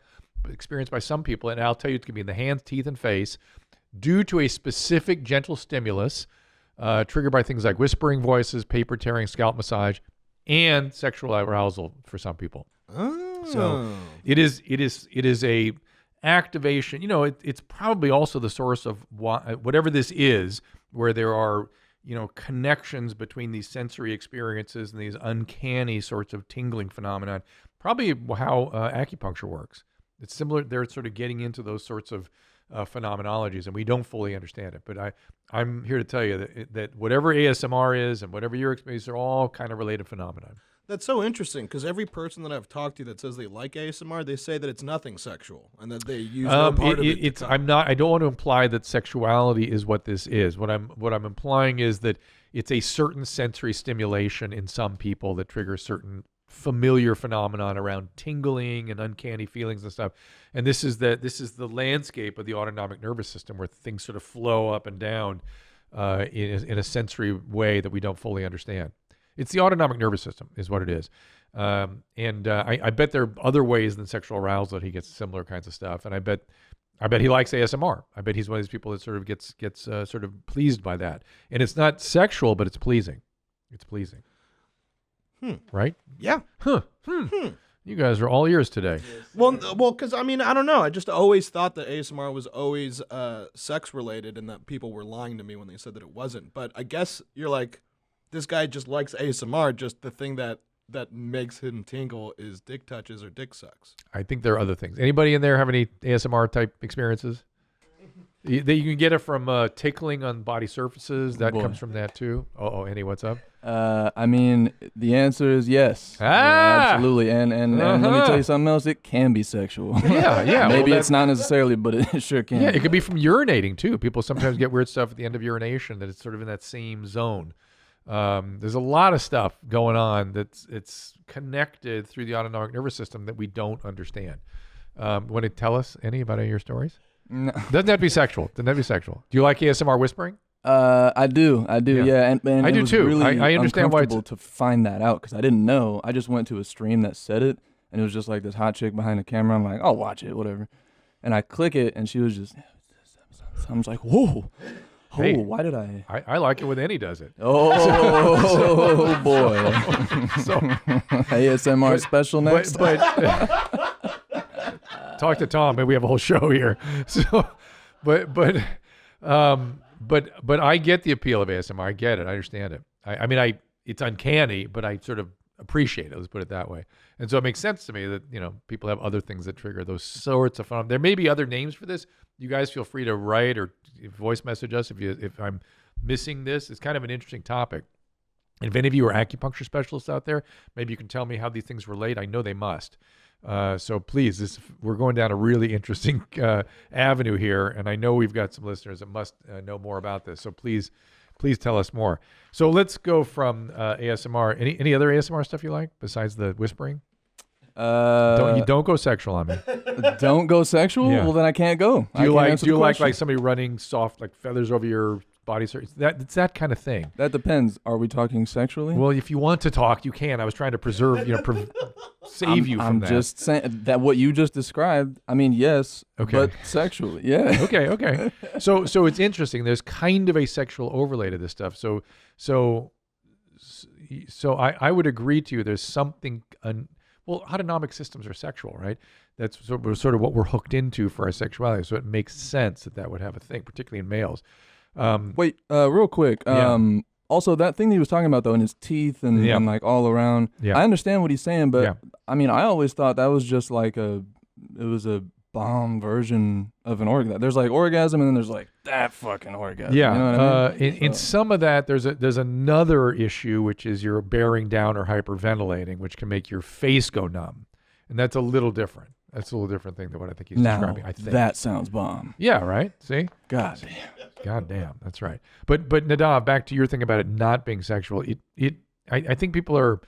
experienced by some people, and I'll tell you it's going to be in the hands, teeth, and face, due to a specific gentle stimulus triggered by things like whispering voices, paper tearing, scalp massage, and sexual arousal for some people.
Oh.
So it is a activation. It's probably also the source of whatever this is, where there are connections between these sensory experiences and these uncanny sorts of tingling phenomenon. Probably how acupuncture works. It's similar. They're sort of getting into those sorts of phenomenologies, and we don't fully understand it. But I'm here to tell you that whatever ASMR is and whatever your experience, they're all kind of related phenomenon.
That's so interesting, because every person that I've talked to that says they like ASMR, they say that it's nothing sexual and that they use no part of it.
I don't want to imply that sexuality is what this is. What I'm implying is that it's a certain sensory stimulation in some people that triggers certain familiar phenomenon around tingling and uncanny feelings and stuff. And this is the landscape of the autonomic nervous system, where things sort of flow up and down in a sensory way that we don't fully understand. It's the autonomic nervous system is what it is. I bet there are other ways than sexual arousal that he gets similar kinds of stuff. And I bet he likes ASMR. I bet he's one of these people that sort of gets sort of pleased by that. And it's not sexual, but it's pleasing. It's pleasing. Right?
Yeah.
You guys are all ears today.
Well, because I don't know. I just always thought that ASMR was always sex related, and that people were lying to me when they said that it wasn't. But I guess you're like, this guy just likes ASMR. Just the thing that that makes him tingle is dick touches or dick sucks.
I think there are other things. Anybody in there have any ASMR type experiences? You can get it from tickling on body surfaces. That comes from that too. Oh, Andy, what's up?
I mean, the answer is yes. Yeah, absolutely. And let me tell you something else. It can be sexual.
Yeah.
Maybe it's not necessarily, but it sure can.
Yeah, it could be from urinating too. People sometimes get weird stuff at the end of urination that it's sort of in that same zone. There's a lot of stuff going on it's connected through the autonomic nervous system that we don't understand. Want to tell us any about any of your stories?
No.
Doesn't that be sexual? Do you like ASMR whispering?
I do. Yeah, and
I do
it was
too.
Really
I understand why it's
to find that out because I didn't know. I just went to a stream that said it, and it was just like this hot chick behind the camera. I'm like, I'll watch it, whatever. And I click it, and she was just. I was like, whoa.
Hey,
why did I?
I like it when Annie does it.
Oh, boy.
So
ASMR special next.
But talk to Tom. Maybe we have a whole show here. So, but I get the appeal of ASMR. I get it. I understand it. I mean, it's uncanny, but I sort of appreciate it. Let's put it that way. And so it makes sense to me that, people have other things that trigger those sorts of phenomena. There may be other names for this. You guys feel free to write or voice message us if I'm missing this. It's kind of an interesting topic. And if any of you are acupuncture specialists out there, maybe you can tell me how these things relate. I know they must. So please, we're going down a really interesting avenue here, and I know we've got some listeners that must know more about this. So please tell us more. So let's go from ASMR. Any other ASMR stuff you like besides the whispering? Don't go sexual on me.
Don't go sexual?
Yeah.
Well, then I can't go.
Do you like somebody running soft like feathers over your body? It's that kind of thing.
That depends. Are we talking sexually?
Well, if you want to talk, you can. I was trying to preserve, save you from that.
I'm just saying that what you just described. I mean, yes, but sexually, yeah.
Okay. So it's interesting. There's kind of a sexual overlay to this stuff. So I would agree to you. There's something. Well, autonomic systems are sexual, right? That's sort of what we're hooked into for our sexuality. So it makes sense that would have a thing, particularly in males.
Wait, real quick. Also, that thing that he was talking about, though, in his teeth and like all around, I understand what he's saying, but I mean, I always thought that was just like it was a bomb version of an orgasm. There's like orgasm, and then there's like that fucking orgasm.
Yeah.
You know what I mean?
In some of that, there's another issue, which is you're bearing down or hyperventilating, which can make your face go numb. And that's a little different. That's a little different thing than what I think he's describing. I think
that sounds bomb.
Yeah, right? See?
God
damn. That's right. But Nadav, back to your thing about it not being sexual. I think people are.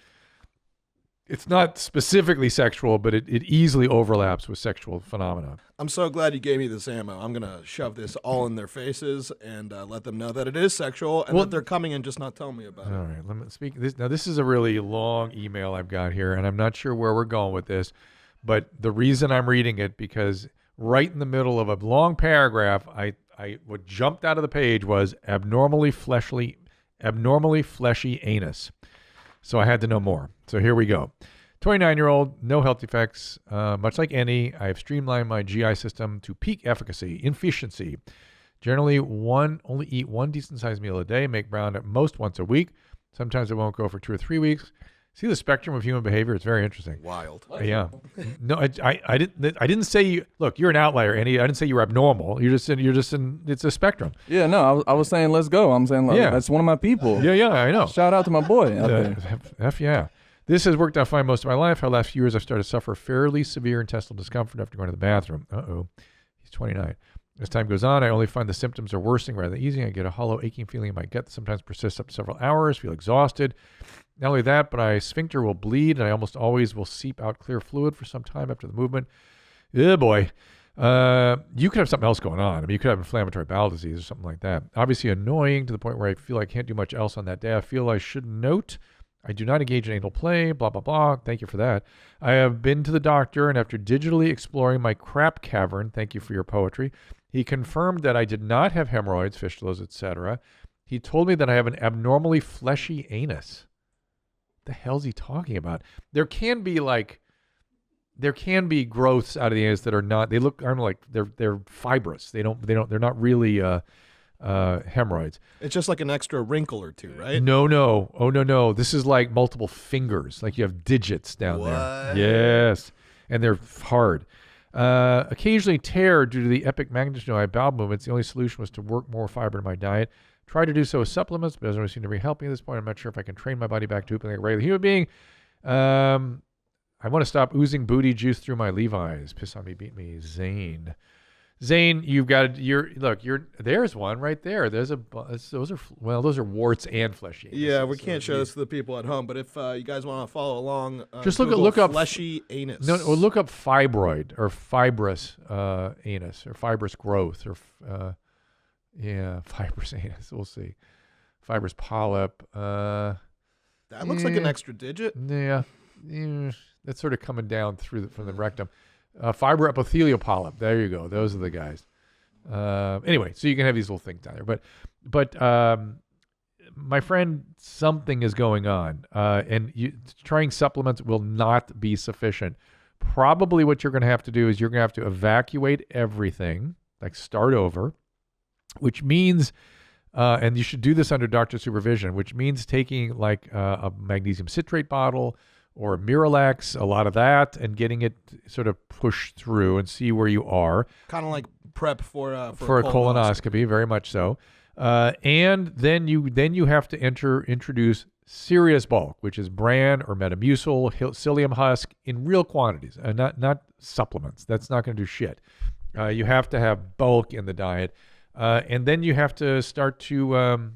It's not specifically sexual, but it easily overlaps with sexual phenomena.
I'm so glad you gave me this ammo. I'm going to shove this all in their faces and let them know that it is sexual and that they're coming and just not telling me about it.
All right, let me speak. This is a really long email I've got here, and I'm not sure where we're going with this, but the reason I'm reading it, because right in the middle of a long paragraph, what jumped out of the page was abnormally fleshy anus. So I had to know more. So here we go. 29-year-old, no health defects. Much like any, I have streamlined my GI system to peak efficacy, efficiency. Generally, only eat one decent-sized meal a day, make brown at most once a week. Sometimes I won't go for 2 or 3 weeks. See the spectrum of human behavior? It's very interesting.
Wild.
Yeah. No, I didn't say you. Look, you're an outlier, Andy. I didn't say you were abnormal. You're just in. It's a spectrum.
Yeah. No, I was saying let's go. I'm saying that's one of my people.
Yeah. I know.
Shout out to my boy out there.
F yeah. This has worked out fine most of my life. However, the last few years I've started to suffer fairly severe intestinal discomfort after going to the bathroom. He's 29. As time goes on, I only find the symptoms are worsening rather than easing. I get a hollow, aching feeling in my gut that sometimes persists up to several hours, feel exhausted. Not only that, but my sphincter will bleed, and I almost always will seep out clear fluid for some time after the movement. Yeah, boy. You could have something else going on. I mean, you could have inflammatory bowel disease or something like that. Obviously annoying to the point where I feel I can't do much else on that day. I feel I should note I do not engage in anal play, blah, blah, blah. Thank you for that. I have been to the doctor, and after digitally exploring my crap cavern, thank you for your poetry, he confirmed that I did not have hemorrhoids, fistulas, etc. He told me that I have an abnormally fleshy anus. What the hell's he talking about? There can be growths out of the anus that are not. They look like they're fibrous. They're not really hemorrhoids.
It's just like an extra wrinkle or two, right?
No. Oh, no. This is like multiple fingers. Like you have digits down there. Yes. And they're hard. Occasionally tear due to the epic magnitude of my bowel movements. The only solution was to work more fiber in my diet. Try to do so with supplements, but it doesn't really seem to be helping at this point. I'm not sure if I can train my body back to pooping like a regular human being. I want to stop oozing booty juice through my Levi's. Piss on me, beat me. Zane, you've got there's one right there. Those are warts and fleshy anuses.
Yeah, we can't show this to the people at home, but if you guys want to follow along,
just look up
fleshy anus.
No, look up fibroid or fibrous anus or fibrous growth or fibrous anus. We'll see. Fibrous polyp.
That looks like an extra digit.
Yeah. That's sort of coming down from the rectum. Fibroepithelial polyp. There you go. Those are the guys. Anyway, so you can have these little things down there. But my friend, something is going on. And trying supplements will not be sufficient. Probably what you're going to have to do is you're going to have to evacuate everything, like start over, which means, and you should do this under doctor supervision, which means taking like a magnesium citrate bottle or a Miralax, a lot of that, and getting it sort of pushed through and see where you are.
Kind of like prep for a
colonoscopy, very much so. And then you have to introduce serious bulk, which is bran or Metamucil, psyllium husk in real quantities, not supplements. That's not going to do shit. You have to have bulk in the diet, and then you have to start to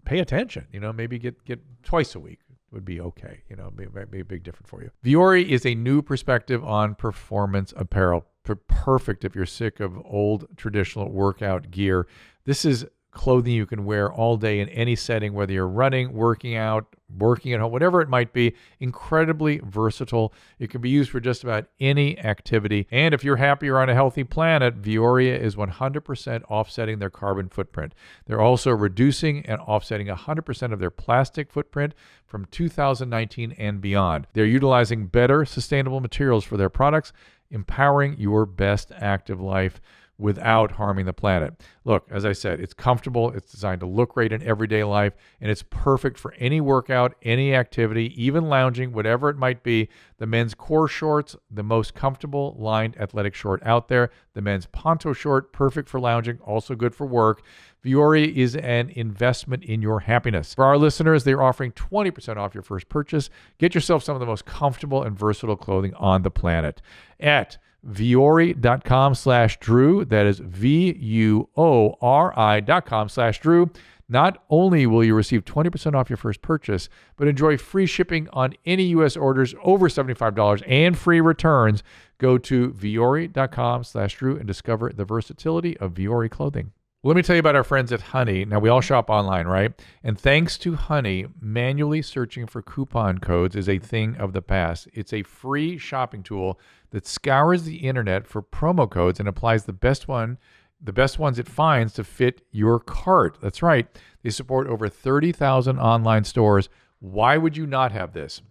pay attention. Maybe get twice a week. Would be okay, be a big difference for you. Vuori is a new perspective on performance apparel. Perfect if you're sick of old traditional workout gear. This is clothing you can wear all day in any setting, whether you're running, working out, working at home, whatever it might be. Incredibly versatile. It can be used for just about any activity. And if you're happier on a healthy planet, Vuori is 100% offsetting their carbon footprint. They're also reducing and offsetting 100% of their plastic footprint from 2019 and beyond. They're utilizing better sustainable materials for their products, empowering your best active life without harming the planet. Look, as I said, it's comfortable, it's designed to look great in everyday life, and it's perfect for any workout, any activity, even lounging, whatever it might be. The men's core shorts, the most comfortable lined athletic short out there. The men's poncho short, perfect for lounging, also good for work. Vuori is an investment in your happiness. For our listeners, they're offering 20% off your first purchase. Get yourself some of the most comfortable and versatile clothing on the planet at Vuori.com/Drew. That is VUORI.com/Drew. Not only will you receive 20% off your first purchase, but enjoy free shipping on any U.S. orders over $75 and free returns. Go to Vuori.com/Drew and discover the versatility of Vuori clothing. Let me tell you about our friends at Honey. Now, we all shop online, right? And thanks to Honey, manually searching for coupon codes is a thing of the past. It's a free shopping tool that scours the internet for promo codes and applies the best ones it finds to fit your cart. That's right. They support over 30,000 online stores. Why would you not have this?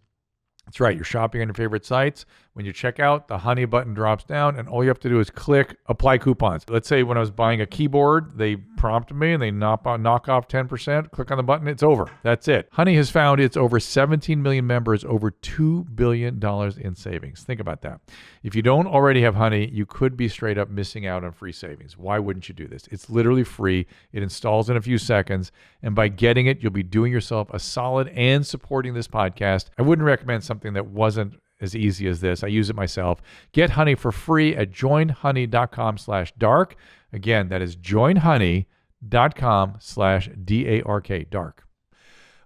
That's right. You're shopping on your favorite sites. When you check out, the Honey button drops down, and all you have to do is click Apply Coupons. Let's say when I was buying a keyboard, they prompted me, and they knock off 10%. Click on the button. It's over. That's it. Honey has found its over 17 million members, over $2 billion in savings. Think about that. If you don't already have Honey, you could be straight up missing out on free savings. Why wouldn't you do this? It's literally free. It installs in a few seconds, and by getting it, you'll be doing yourself a solid and supporting this podcast. I wouldn't recommend something that wasn't as easy as this. I use it myself. Get Honey for free at joinhoney.com/dark. Again, that is joinhoney.com/dark. Dark.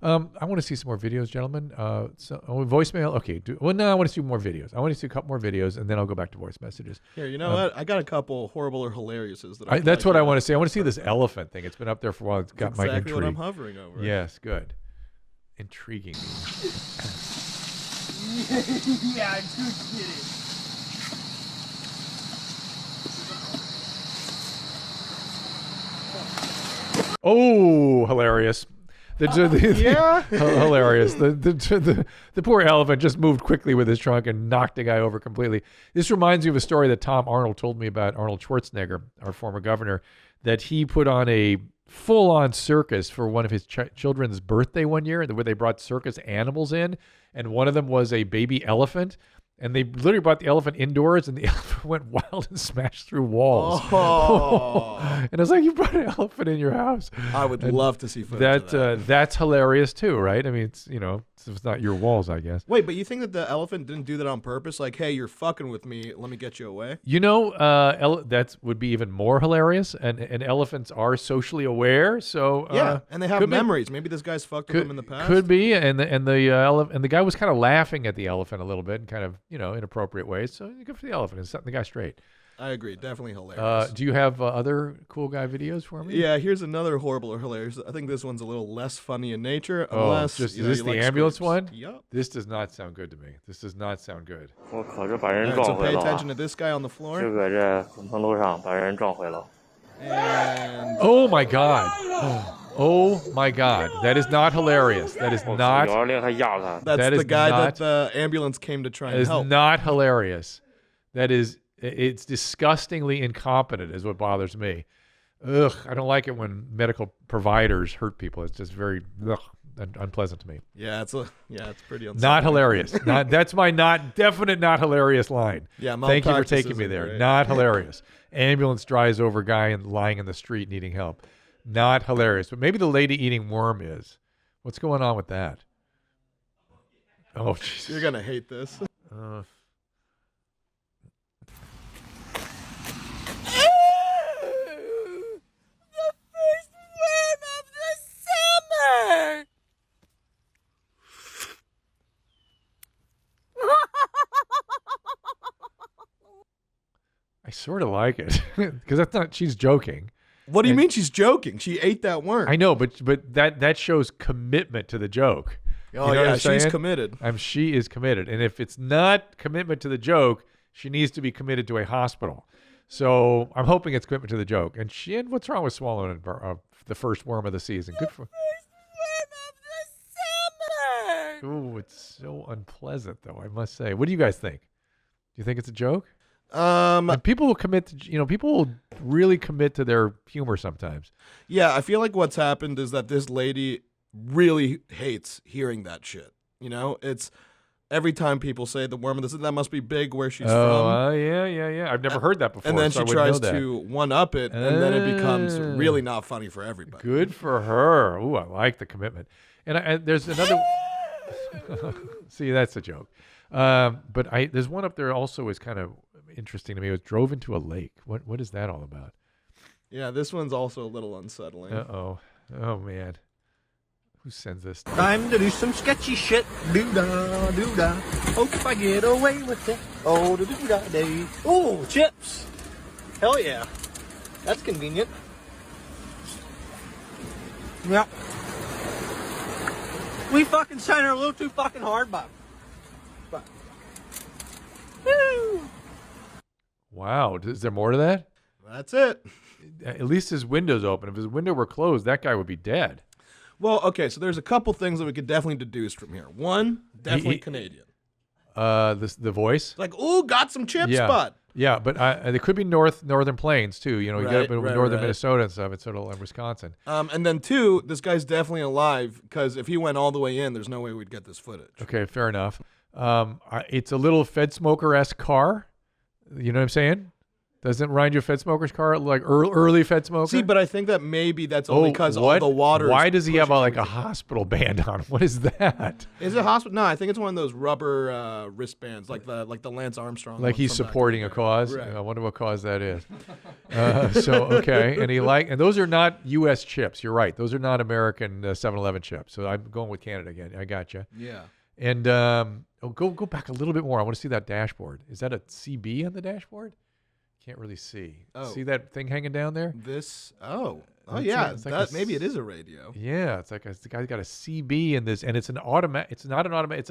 I want to see some more videos, gentlemen. Voicemail. Okay. I want to see more videos. I want to see a couple more videos, and then I'll go back to voice messages.
Here, you know what? I got a couple horrible or hilariouses that
that's what I want to see. I want to see this elephant thing. It's been up there for a while. It's got my intrigue.
Exactly what I'm hovering over.
Yes, good. Intriguing.
Yeah, good kitty.
Oh, hilarious.
Yeah.
Hilarious. The poor elephant just moved quickly with his trunk and knocked the guy over completely. This reminds me of a story that Tom Arnold told me about Arnold Schwarzenegger, our former governor, that he put on a full-on circus for one of his children's birthday one year, where they brought circus animals in, and one of them was a baby elephant. And they literally brought the elephant indoors, and the elephant went wild and smashed through walls.
Oh.
And I was like, you brought an elephant in your house.
I would love to see footage of that.
That's hilarious too, right? I mean, it's not your walls, I guess.
Wait, but you think that the elephant didn't do that on purpose? Like, hey, you're fucking with me. Let me get you away.
That would be even more hilarious. And elephants are socially aware, so
yeah, and they have memories. Maybe this guy's fucked with them in the past.
Could be, and the guy was kind of laughing at the elephant a little bit, in kind of inappropriate ways. So good for the elephant. It's setting the guy straight.
I agree. Definitely hilarious.
Do you have other cool guy videos for me?
Yeah, here's another horrible or hilarious. I think this one's a little less funny in nature. Unless,
is this the ambulance one?
Yep.
This does not sound good to me. This does not sound good.
So pay attention to this guy on the floor. And
oh my god. Oh my god. That is not hilarious. That is not.
That's the guy that the ambulance came to try and help.
That is not hilarious. It's disgustingly incompetent is what bothers me. Ugh, I don't like it when medical providers hurt people. It's just very unpleasant to me.
Yeah, it's pretty unsettling.
Not hilarious. That's my definite not hilarious line.
Yeah,
thank you for taking me there. Great. Not hilarious. Ambulance drives over guy and lying in the street needing help. Not hilarious. But maybe the lady eating worm is. What's going on with that? Oh, Jesus.
You're gonna hate this.
I sort of like it because that's not. She's joking.
What do you mean she's joking? She ate that worm.
I know, but that shows commitment to the joke.
Oh yeah, she's committed.
She is committed, and if it's not commitment to the joke, she needs to be committed to a hospital. So I'm hoping it's commitment to the joke. And what's wrong with swallowing the first worm of the season? Good for. Ooh, it's so unpleasant, though, I must say. What do you guys think? Do you think it's a joke? And people will commit to, people will really commit to their humor sometimes.
Yeah, I feel like what's happened is that this lady really hates hearing that shit. It's every time people say the worm of the that must be big where she's from.
Yeah. I've never heard that before.
And then
so
she tries to one-up it, and then it becomes really not funny for everybody.
Good for her. Ooh, I like the commitment. And there's another. See, that's a joke. But there's one up there also is kind of interesting to me. It was drove into a lake. What is that all about?
Yeah, this one's also a little unsettling.
Oh man, who sends this?
Time to do some sketchy shit. Doo-dah, doo-dah. Hope I get away with it. Oh, doo-dah day. Oh, chips. Hell yeah. That's convenient. Yeah. We fucking shine her a little too fucking hard, Bob. Woo!
Wow. Is there more to that?
That's it.
At least his window's open. If his window were closed, that guy would be dead.
Well, okay, so there's a couple things that we could definitely deduce from here. One, definitely Canadian.
The voice?
Like, ooh, got some chips, bud.
Yeah, but it could be northern plains too. You get up in northern Minnesota and stuff. It's sort of like Wisconsin.
And then two, this guy's definitely alive because if he went all the way in, there's no way we'd get this footage.
Okay, fair enough. It's a little Fed Smoker-esque car. You know what I'm saying? Doesn't it remind you of Fed Smoker's car, like early Fed Smoker?
See, but I think that maybe that's only because all the water.
Why does he have a hospital band on? What is that?
Is it hospital? No, I think it's one of those rubber wristbands, like the Lance Armstrong.
Like he's supporting a cause.
Right.
I wonder what cause that is. Okay, and those are not U.S. chips. You're right. Those are not American 7-Eleven chips. So I'm going with Canada again. I gotcha.
Yeah.
And go back a little bit more. I want to see that dashboard. Is that a CB on the dashboard? Can't really see.
Oh.
See that thing hanging down there?
Yeah. Maybe it is a radio.
Yeah, it's like the guy's got a CB in this, and it's an automatic. It's not an automatic.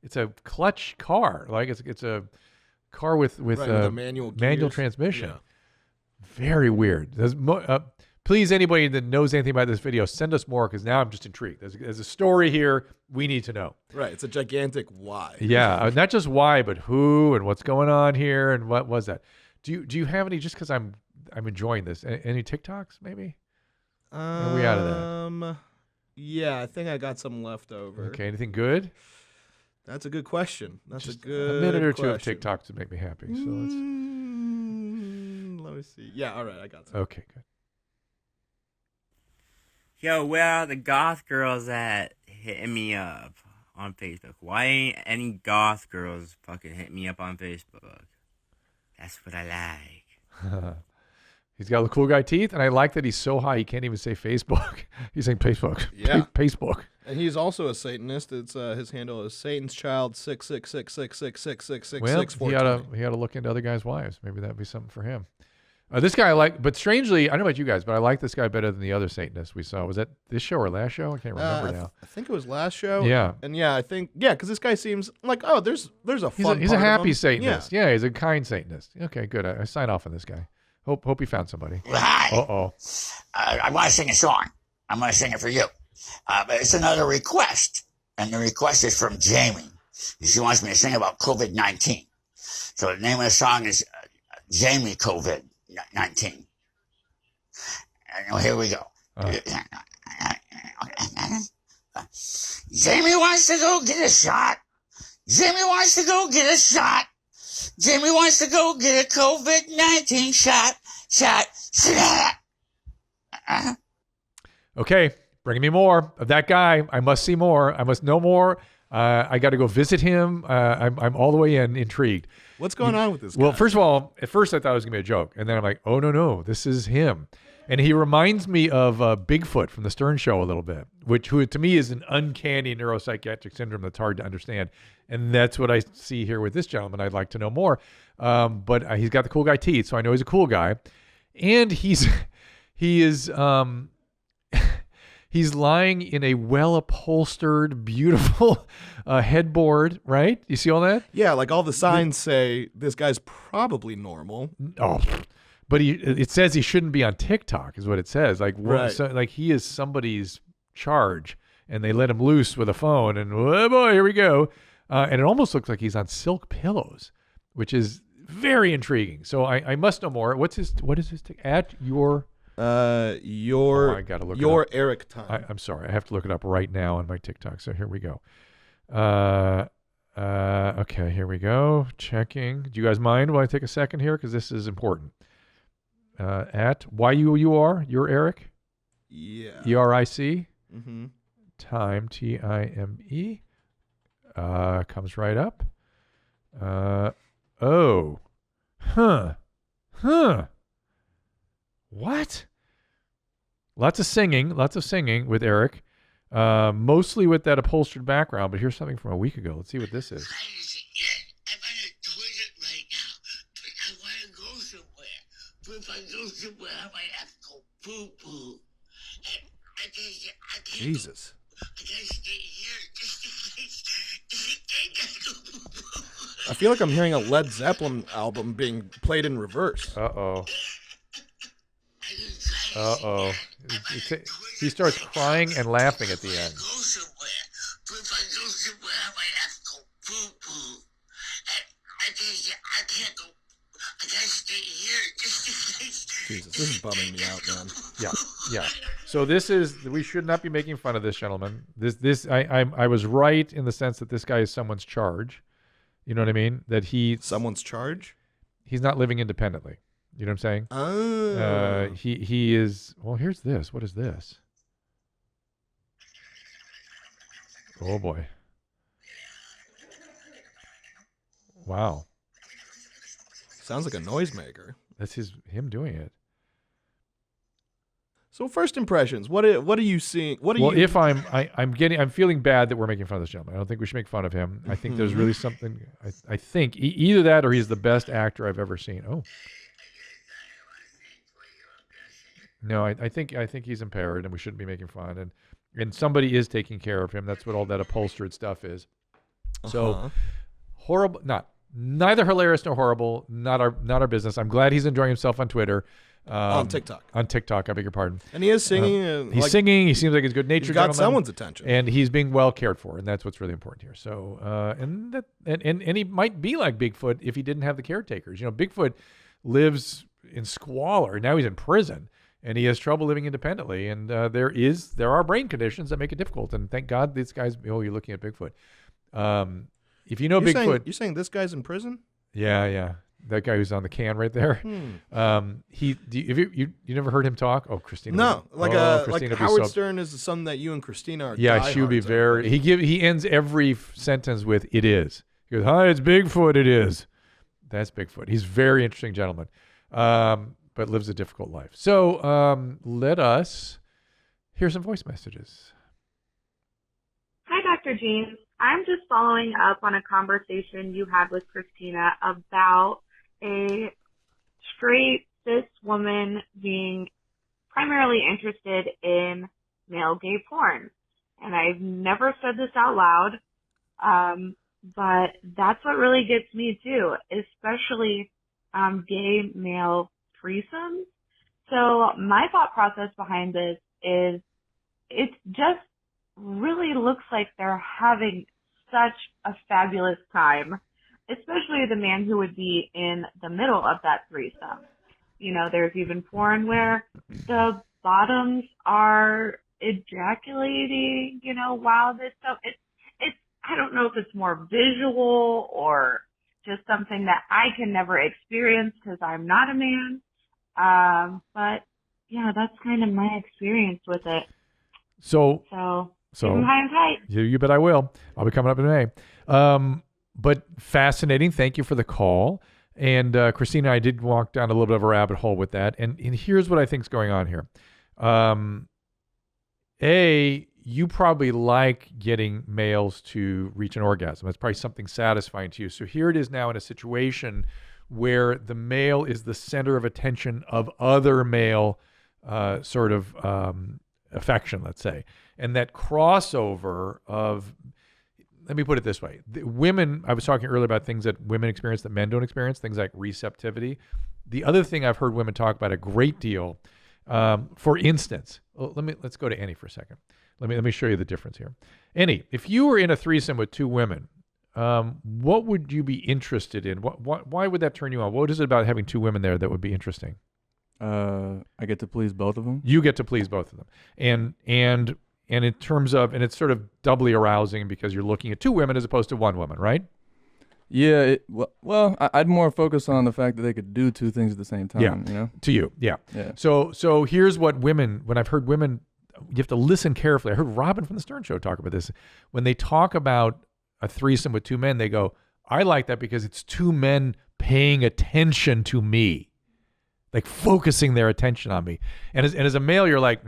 It's a clutch car. Like it's a car with
a manual
transmission.
Yeah.
Very weird. Please, anybody that knows anything about this video, send us more because now I'm just intrigued. There's a story here we need to know.
Right. It's a gigantic why.
Yeah, not just why, but who and what's going on here and what was that. Do you have any? Just because I'm enjoying this. Any TikToks maybe? Are we out of that?
Yeah, I think I got some left over.
Okay, anything good?
That's a good question. That's
Just
a good
a minute or two of
question.
TikTok to make me happy. So let's.
Let me see. Yeah, all right, I got some.
Okay, good.
Yo, where are the goth girls at hitting me up on Facebook? Why ain't any goth girls fucking hit me up on Facebook? That's what I like.
He's got the cool guy teeth, and I like that he's so high he can't even say Facebook. He's saying Facebook.
Yeah.
Facebook.
And he's also a Satanist. It's his handle is Satan's Child 666666666.
Well, he ought to look into other guys' wives. Maybe that'd be something for him. This guy I like, but strangely, I don't know about you guys, but I like this guy better than the other Satanist we saw. Was that this show or last show? I can't remember now.
I think it was last show.
Yeah.
And yeah, I think because this guy seems like there's a fun.
He's a
part of
happy
him.
Satanist. Yeah, he's a kind Satanist. Okay, good. I sign off on this guy. Hope he found somebody.
Hi.
Uh-oh.
I want to sing a song. I'm going to sing it for you. But it's another request. And the request is from Jamie. She wants me to sing about COVID-19. So the name of the song is Jamie COVID-19. And here we go. Jamie wants to go get a shot. Jamie wants to go get a shot. Jamie wants to go get a COVID-19 shot.
Okay, bring me more of that guy. I must see more. I must know more. I got to go visit him. I'm all the way intrigued.
What's going on with this guy?
Well, first of all, at first I thought it was going to be a joke. And then I'm like, oh, no, this is him. And he reminds me of Bigfoot from the Stern Show a little bit, who to me is an uncanny neuropsychiatric syndrome that's hard to understand. And that's what I see here with this gentleman. I'd like to know more. But he's got the cool guy teeth, so I know he's a cool guy. And he is he's lying in a well-upholstered, beautiful headboard, right? You see all that?
Yeah, like all the signs say this guy's probably normal.
Oh, but it says he shouldn't be on TikTok, is what it says. Like,
right.
So, like he is somebody's charge, and they let him loose with a phone, and oh boy, here we go. And it almost looks like he's on silk pillows, which is very intriguing. So I must know more. What is his at your?
I gotta look your Eric time.
I'm sorry, I have to look it up right now on my TikTok. So here we go. Okay, here we go. Checking. Do you guys mind while I take a second here, because this is important? At YUUR, your Eric.
Yeah.
ERIC.
Mm-hmm.
Time TIME. Comes right up. What? Lots of singing with Eric. Mostly with that upholstered background, but here's something from a week ago. Let's see what this is.
If I go somewhere, I might have to go poo-poo.
Jesus. I feel like I'm hearing a Led Zeppelin album being played in reverse.
Uh-oh. He starts crying and laughing at the end.
Jesus, this is bumming me out, man.
Yeah. So we should not be making fun of this gentleman. I was right in the sense that this guy is someone's charge. You know what I mean? That
someone's charge?
He's not living independently. You know what I'm saying?
Oh.
He is. Well, here's this. What is this? Oh boy. Wow.
Sounds like a noisemaker.
That's him doing it.
So first impressions, what are you seeing?
If I'm feeling bad that we're making fun of this gentleman. I don't think we should make fun of him. I think there's really something. I think either that or he's the best actor I've ever seen. Oh. No, I think he's impaired and we shouldn't be making fun. And somebody is taking care of him. That's what all that upholstered stuff is. So horrible, neither hilarious nor horrible. Not our business. I'm glad he's enjoying himself on Twitter.
On TikTok.
On TikTok, I beg your pardon.
And he is singing.
He's singing. He seems like he's good-natured.
He's got someone's attention.
And he's being well cared for, and that's what's really important here. So, and he might be like Bigfoot if he didn't have the caretakers. You know, Bigfoot lives in squalor. Now he's in prison, and he has trouble living independently. And there are brain conditions that make it difficult. And thank God these guys. Oh, you're looking at Bigfoot. If you know Bigfoot,
you're saying this guy's in prison?
Yeah. That guy who's on the can right there. You never heard him talk? Oh, Christina.
No,
Christina
Howard Stern is the son that you and Christina are.
Yeah, she would be very. He ends every sentence with "It is." He goes, "Hi, it's Bigfoot. It is." That's Bigfoot. He's a very interesting gentleman, but lives a difficult life. So let us hear some voice messages.
Hi, Dr. Jeans. I'm just following up on a conversation you had with Christina about a straight cis woman being primarily interested in male gay porn. And I've never said this out loud, but that's what really gets me too, especially gay male threesomes. So my thought process behind this is it just really looks like they're having such a fabulous time, especially the man who would be in the middle of that threesome. You know, there's even porn where the bottoms are ejaculating, you know, while this stuff, it's, I don't know if it's more visual or just something that I can never experience because I'm not a man. But yeah, that's kind of my experience with it.
So
keep 'em high and tight.
You bet I will. I'll be coming up in May. But fascinating. Thank you for the call. And Christina, I did walk down a little bit of a rabbit hole with that. And here's what I think is going on here. You probably like getting males to reach an orgasm. That's probably something satisfying to you. So here it is now in a situation where the male is the center of attention of other male affection, let's say. And that crossover of, let me put it this way. Women, I was talking earlier about things that women experience that men don't experience, things like receptivity. The other thing I've heard women talk about a great deal, for instance, let's go to Annie for a second. Let me show you the difference here. Annie, if you were in a threesome with two women, what would you be interested in? Why would that turn you on? What is it about having two women there that would be interesting?
I get to please both of them.
You get to please both of them. And in terms of, and it's sort of doubly arousing because you're looking at two women as opposed to one woman, right?
Yeah. Well, I'd more focus on the fact that they could do two things at the same time.
Yeah.
You know?
To you. Yeah. So here's what women, when I've heard women, you have to listen carefully. I heard Robin from the Stern Show talk about this. When they talk about a threesome with two men, they go, I like that because it's two men paying attention to me. Like focusing their attention on me. And as a male, you're like,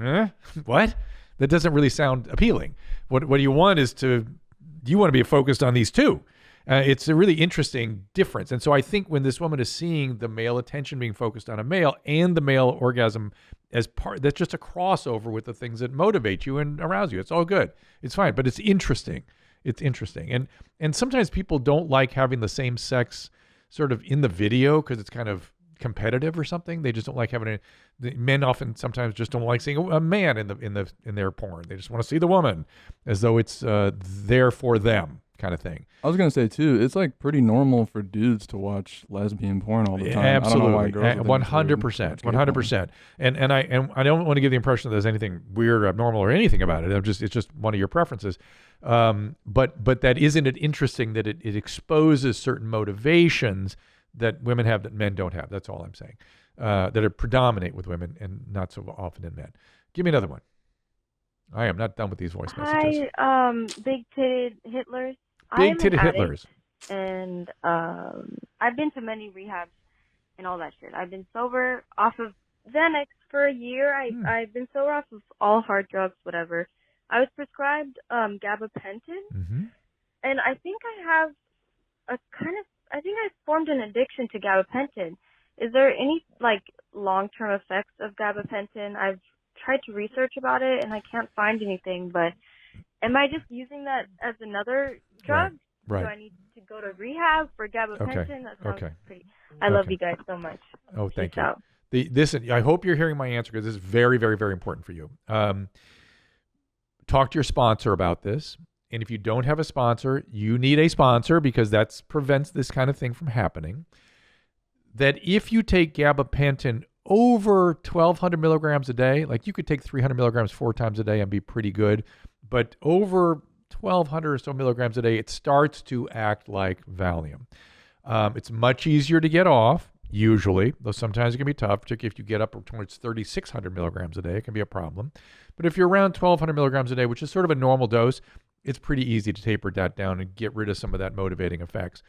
what? That doesn't really sound appealing. What you want is you want to be focused on these two. It's a really interesting difference. And so I think when this woman is seeing the male attention being focused on a male and the male orgasm as part, that's just a crossover with the things that motivate you and arouse you. It's all good. It's fine, but it's interesting. It's interesting. And sometimes people don't like having the same sex sort of in the video because it's kind of competitive or something. They just don't like having the men often sometimes just don't like seeing a man in their porn. They just want to see the woman as though it's there for them kind of thing.
I was gonna say too, it's like pretty normal for dudes to watch lesbian porn all the time.
Absolutely,
100%,
100%. And I don't want to give the impression that there's anything weird or abnormal or anything about it. It's just one of your preferences. But that isn't it interesting that it exposes certain motivations that women have that men don't have. That's all I'm saying. That are predominate with women and not so often in men. Give me another one. I am not done with these voice messages.
Hi, big-titted Hitlers.
Big-titted Hitlers.
And I've been to many rehabs and all that shit. I've been sober off of Xanax for a year. I've been sober off of all hard drugs, whatever. I was prescribed gabapentin, and I think I have I think I formed an addiction to gabapentin. Is there any long-term effects of gabapentin? I've tried to research about it and I can't find anything, but am I just using that as another drug?
Right.
Do I need to go to rehab for gabapentin?
Okay.
That sounds pretty. I love you guys so much.
Oh, thank
Peace
you.
out.
Listen, I hope you're hearing my answer because this is very, very, very important for you. Talk to your sponsor about this. And if you don't have a sponsor, you need a sponsor because that prevents this kind of thing from happening. That if you take gabapentin over 1,200 milligrams a day, like you could take 300 milligrams 4 times a day and be pretty good. But over 1,200 or so milligrams a day, it starts to act like Valium. It's much easier to get off, usually, though sometimes it can be tough, particularly if you get up towards 3,600 milligrams a day. It can be a problem. But if you're around 1,200 milligrams a day, which is sort of a normal dose, it's pretty easy to taper that down and get rid of some of that motivating effects.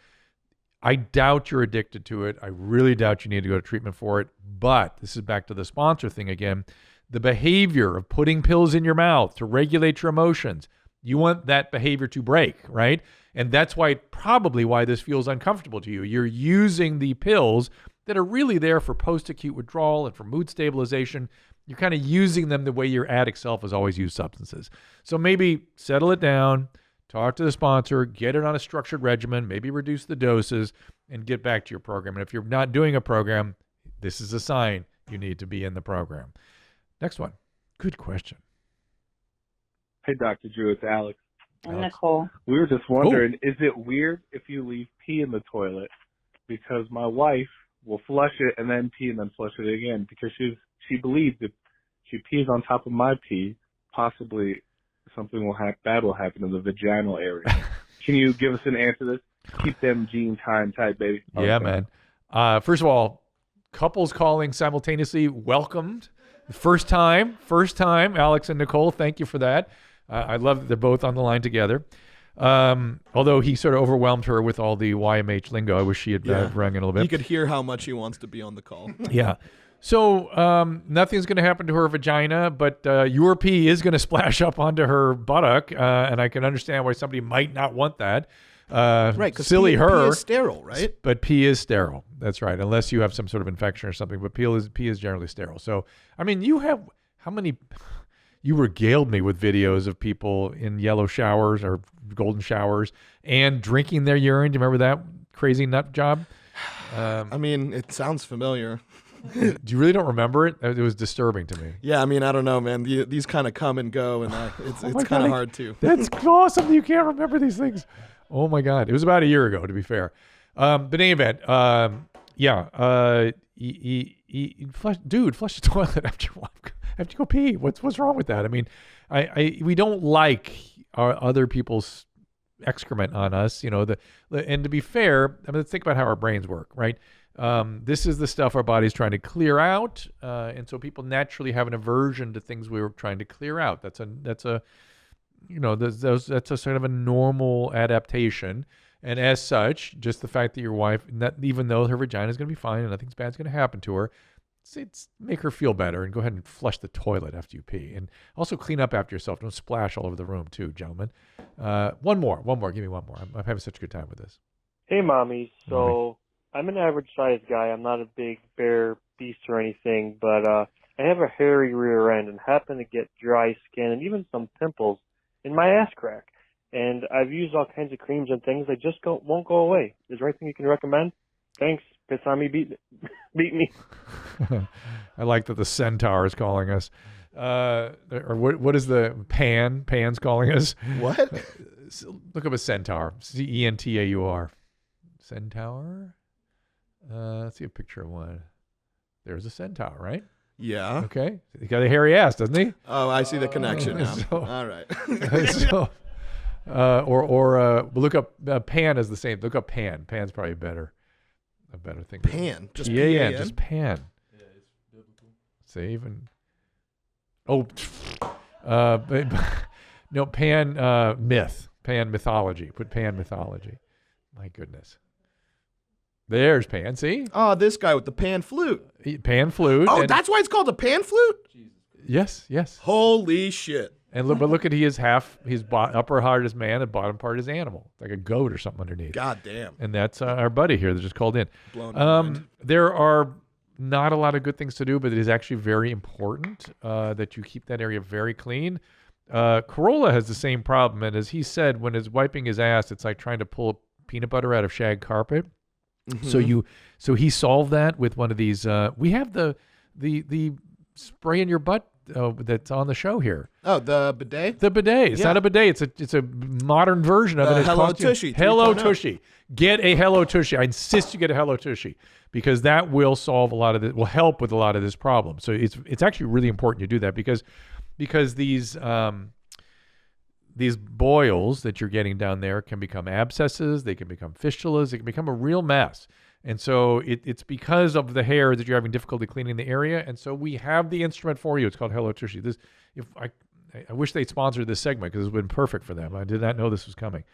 I doubt you're addicted to it. I really doubt you need to go to treatment for it. But this is back to the sponsor thing again. The behavior of putting pills in your mouth to regulate your emotions, you want that behavior to break, right? And that's probably why this feels uncomfortable to you. You're using the pills that are really there for post-acute withdrawal and for mood stabilization. You're kind of using them the way your addict self has always used substances. So maybe settle it down, talk to the sponsor, get it on a structured regimen, maybe reduce the doses, and get back to your program. And if you're not doing a program, this is a sign you need to be in the program. Next one. Good question.
Hey, Dr. Drew, it's Alex.
And Nicole.
We were just wondering, is it weird if you leave pee in the toilet? Because my wife will flush it and then pee and then flush it again because she believes if she pees on top of my pee, possibly something bad will happen in the vaginal area. Can you give us an answer to this? Keep them genes high and tight, baby.
Yeah, man. First of all, couples calling simultaneously welcomed. First time, Alex and Nicole, thank you for that. I love that they're both on the line together. Although he sort of overwhelmed her with all the YMH lingo. I wish she had rung in a little bit.
You could hear how much he wants to be on the call.
Yeah. So nothing's going to happen to her vagina, but your pee is going to splash up onto her buttock, and I can understand why somebody might not want that.
Right, because
silly her.
Pee is sterile, right?
But pee is sterile. That's right, unless you have some sort of infection or something. But pee is generally sterile. So, I mean, you have how many? You regaled me with videos of people in yellow showers or golden showers and drinking their urine. Do you remember that crazy nut job?
I mean, it sounds familiar.
You really don't remember it? It was disturbing to me.
Yeah, I mean, I don't know, man. These kind of come and go, and it's kind of hard to.
That's awesome that you can't remember these things. Oh my God, it was about a year ago, to be fair. But in any event, flush the toilet after you go pee. What's wrong with that? I mean, we don't like our other people's excrement on us, and to be fair, I mean, let's think about how our brains work, right? This is the stuff our body's trying to clear out, and so people naturally have an aversion to things we were trying to clear out. That's a sort of a normal adaptation, and as such, just the fact that your wife, even though her vagina is going to be fine and nothing's bad's going to happen to her, it's make her feel better and go ahead and flush the toilet after you pee, and also clean up after yourself. Don't splash all over the room too, gentlemen. One more. Give me one more. I'm having such a good time with this.
Hey, mommy. So I'm an average-sized guy. I'm not a big bear beast or anything, but I have a hairy rear end and happen to get dry skin and even some pimples in my ass crack. And I've used all kinds of creams and things. They just won't go away. Is there anything you can recommend? Thanks. Piss on me, beat me.
I like that the Centaur is calling us. Or what is the Pan's calling us?
What?
Look up a Centaur. Centaur. Centaur? Let's see a picture of one. There's a Centaur, right?
Yeah.
Okay. He's got a hairy ass, doesn't he?
Oh, I see the connection now. All right.
Look up Pan is the same. Look up Pan. Pan's probably a better thing.
Pan. Just
P-A-N. Just Pan.
Yeah, it's biblical.
Save and no, Pan myth. Pan mythology. Put Pan mythology. My goodness. There's Pan. See?
Oh, this guy with the pan flute.
Pan flute.
Oh, that's why it's called a pan flute?
Yes.
Holy shit.
And look at his upper part is man, the bottom part is animal, like a goat or something underneath.
God damn.
And that's our buddy here that just called in.
Blown my mind.
There are not a lot of good things to do, but it is actually very important that you keep that area very clean. Corolla has the same problem, and as he said, when he's wiping his ass, it's like trying to pull peanut butter out of shag carpet. Mm-hmm. So he solved that with one of these. We have the spray in your butt that's on the show here.
Oh, the bidet?
The bidet. It's not a bidet. It's a modern version of it.
Hello Tushy.
Hello Tushy. Get a Hello Tushy. I insist you get a Hello Tushy because that will solve a lot of it. Will help with a lot of this problem. So it's actually really important you do that because these boils that you're getting down there can become abscesses. They can become fistulas. It can become a real mess. And so it's because of the hair that you're having difficulty cleaning the area. And so we have the instrument for you. It's called Hello Tushy. I wish they'd sponsored this segment because it's been perfect for them. I did not know this was coming.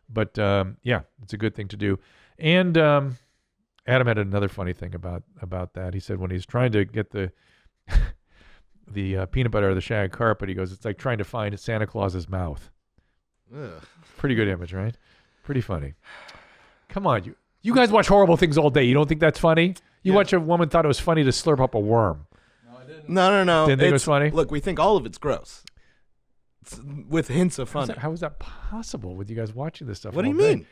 But yeah, it's a good thing to do. And Adam had another funny thing about that. He said when he's trying to get the peanut butter out of the shag carpet, he goes, it's like trying to find Santa Claus's mouth.
Ugh.
Pretty good image, right? Pretty funny. Come on, you guys watch horrible things all day. You don't think that's funny? You watch a woman thought it was funny to slurp up a worm.
No, I didn't. No.
Didn't think it was funny?
Look, we think all of it's gross. It's with hints of funny.
How is that possible with you guys watching this stuff?
What do you
all day?
mean?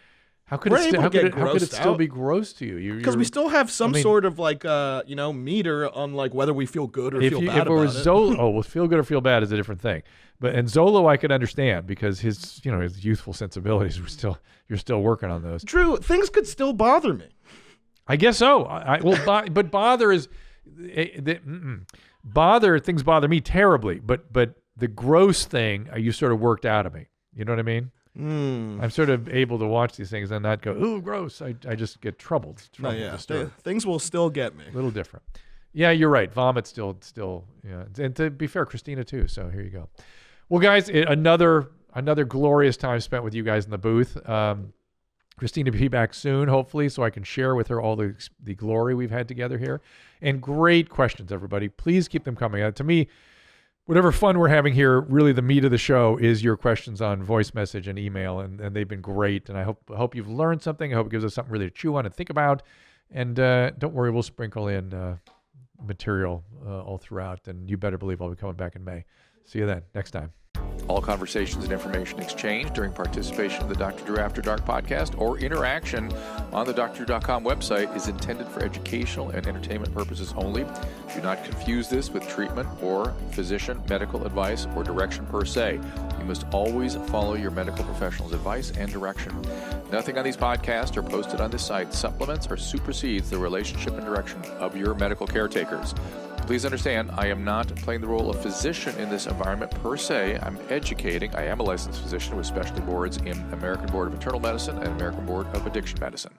How could it still be gross to you?
Because we still have some sort of like meter on like whether we feel good or feel bad about it.
Well, feel good or feel bad is a different thing. And Zolo I could understand because his youthful sensibilities you're still working on those.
True, things could still bother me.
I guess so. But bother is things bother me terribly. But the gross thing you sort of worked out of me. You know what I mean? I'm sort of able to watch these things and not go, ooh, gross. I just get troubled.
Things will still get me.
A little different. Yeah, you're right. Vomit still. Yeah. And to be fair, Christina too. So here you go. Well, guys, another glorious time spent with you guys in the booth. Christina will be back soon, hopefully, so I can share with her all the glory we've had together here. And great questions, everybody. Please keep them coming. To me, whatever fun we're having here, really the meat of the show is your questions on voice message and email, and they've been great. And I hope you've learned something. I hope it gives us something really to chew on and think about. And don't worry, we'll sprinkle in material all throughout, and you better believe I'll be coming back in May. See you then, next time. All conversations and information exchanged during participation in the Dr. Drew After Dark podcast or interaction on the drdrew.com website is intended for educational and entertainment purposes only. Do not confuse this with treatment or physician medical advice or direction per se. You must always follow your medical professional's advice and direction. Nothing on these podcasts or posted on this site supplements or supersedes the relationship and direction of your medical caretakers. Please understand, I am not playing the role of physician in this environment per se. I'm educating. I am a licensed physician with specialty boards in American Board of Internal Medicine and American Board of Addiction Medicine.